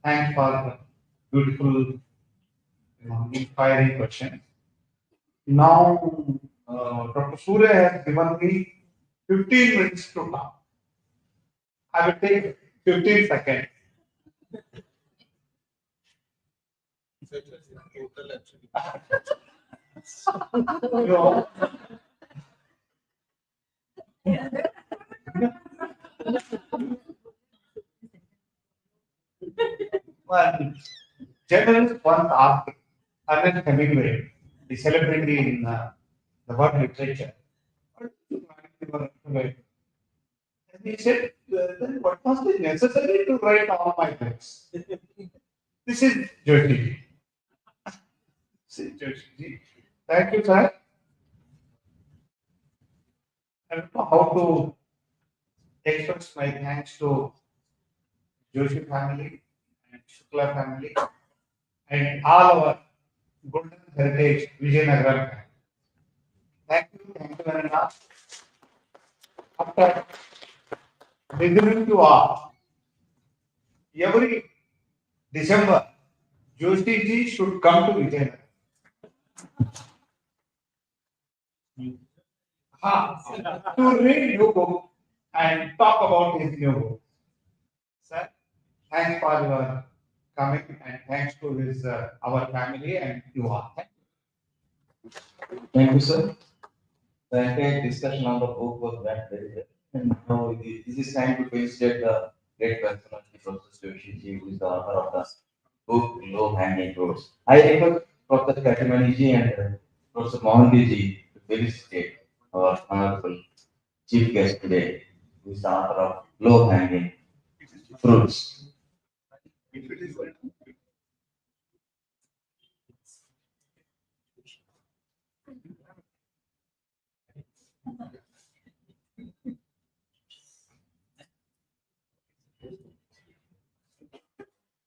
Thanks for the beautiful, inspiring question. Now, Dr. Surya has given me 15 minutes to talk. I will take 15 seconds. No. One journalist once asked Ernest Hemingway, the celebrity in the world literature, "What do you write your life?" And he said, "Then what must be necessary to write all my books?" This is Joshi. This is Joshi. Thank you, sir. I don't know how to express my thanks to Joshi family and Shukla family and all our golden heritage Vijayanagaram family. Thank you very much. After listening to all, every December, Joshi ji should come to Vijayanagaram. To read new book and talk about his new book. Sir, thanks for your coming and thanks to his our family and you all. Thank you, sir. The entire discussion on the book was very well. And now this is time to felicitate the great personality, Professor Joshi, who is the author of the book Low Hanging Fruits. I request Professor Katimani and Professor Mohanty to felicitate our honorable chief guest today, who is the author of Low Hanging Fruits.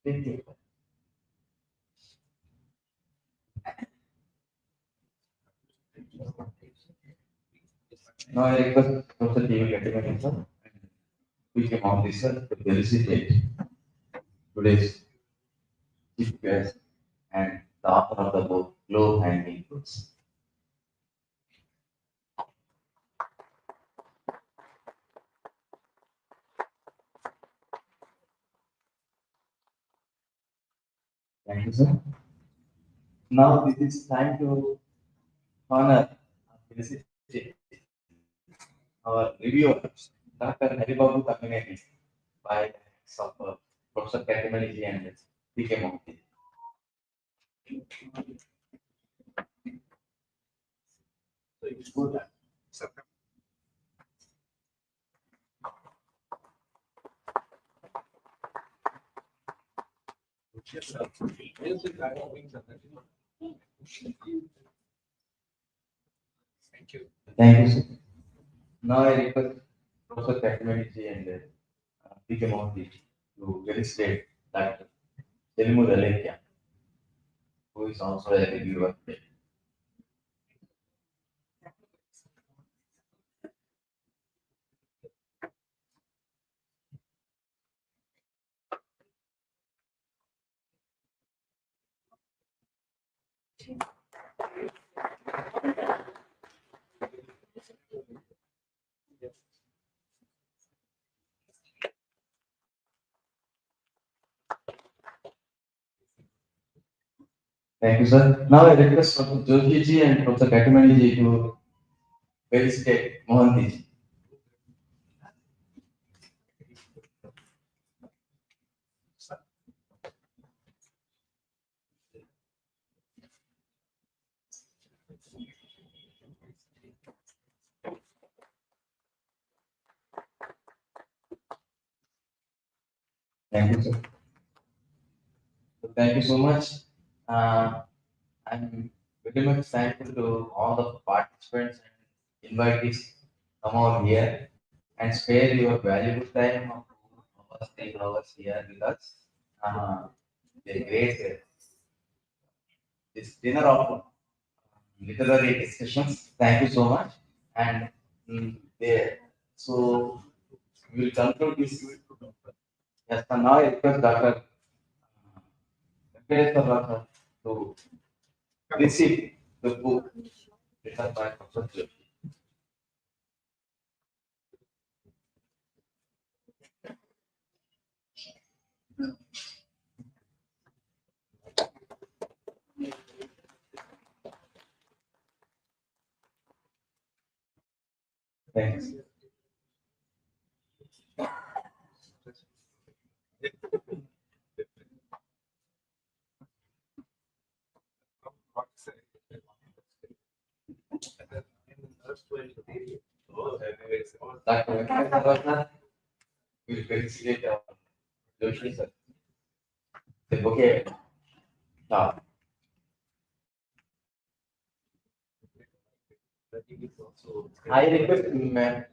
Thank you. Now I request Professor T.V. Katimani sir, who came on this sir, to felicitate today's chief guest and the author of the book Low Hanging Fruits. Thank you, sir. Now this is time to honor and felicitate our reviewer, Dr. Haribabu Tamineni, by the hands of Professor Katimani and P.K. Mohanty. Thank you, sir. Now I request Professor Katimani and P.K. Mohanty to felicitate Dr. Telimu Dalekia, who is also a reviewer. Thank you, sir. Now I request Professor Joshi ji and Professor Katimani ji to felicitate Mohanty ji. Thank you, sir. So thank you so much. I'm very much thankful to all the participants and invitees come over here and spare your valuable time of 2 hours, 3 hours here with us. A great this dinner of literary discussions. Thank you so much. And there, so we will conclude this. Yes, and now I request Dr. Venkateswar to receive the book written by Professor Joshi. Thanks. Dr. Venkata will felicitate our Joshi sir. The bouquet. Now, I request Madam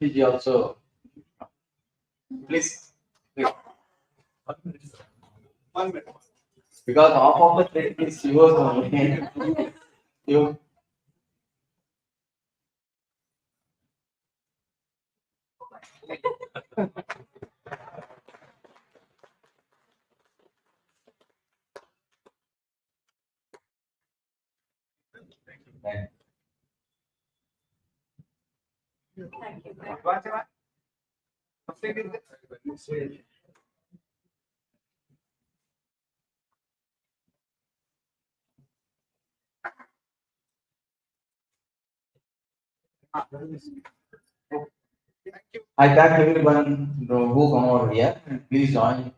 Joshi also, please, please, 1 minute. because half of the credit is yours only. You. Thank I thank everyone who come over here. Please join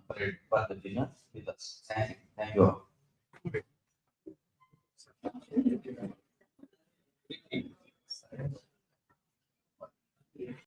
for the dinner with us. Thank you. Thank you.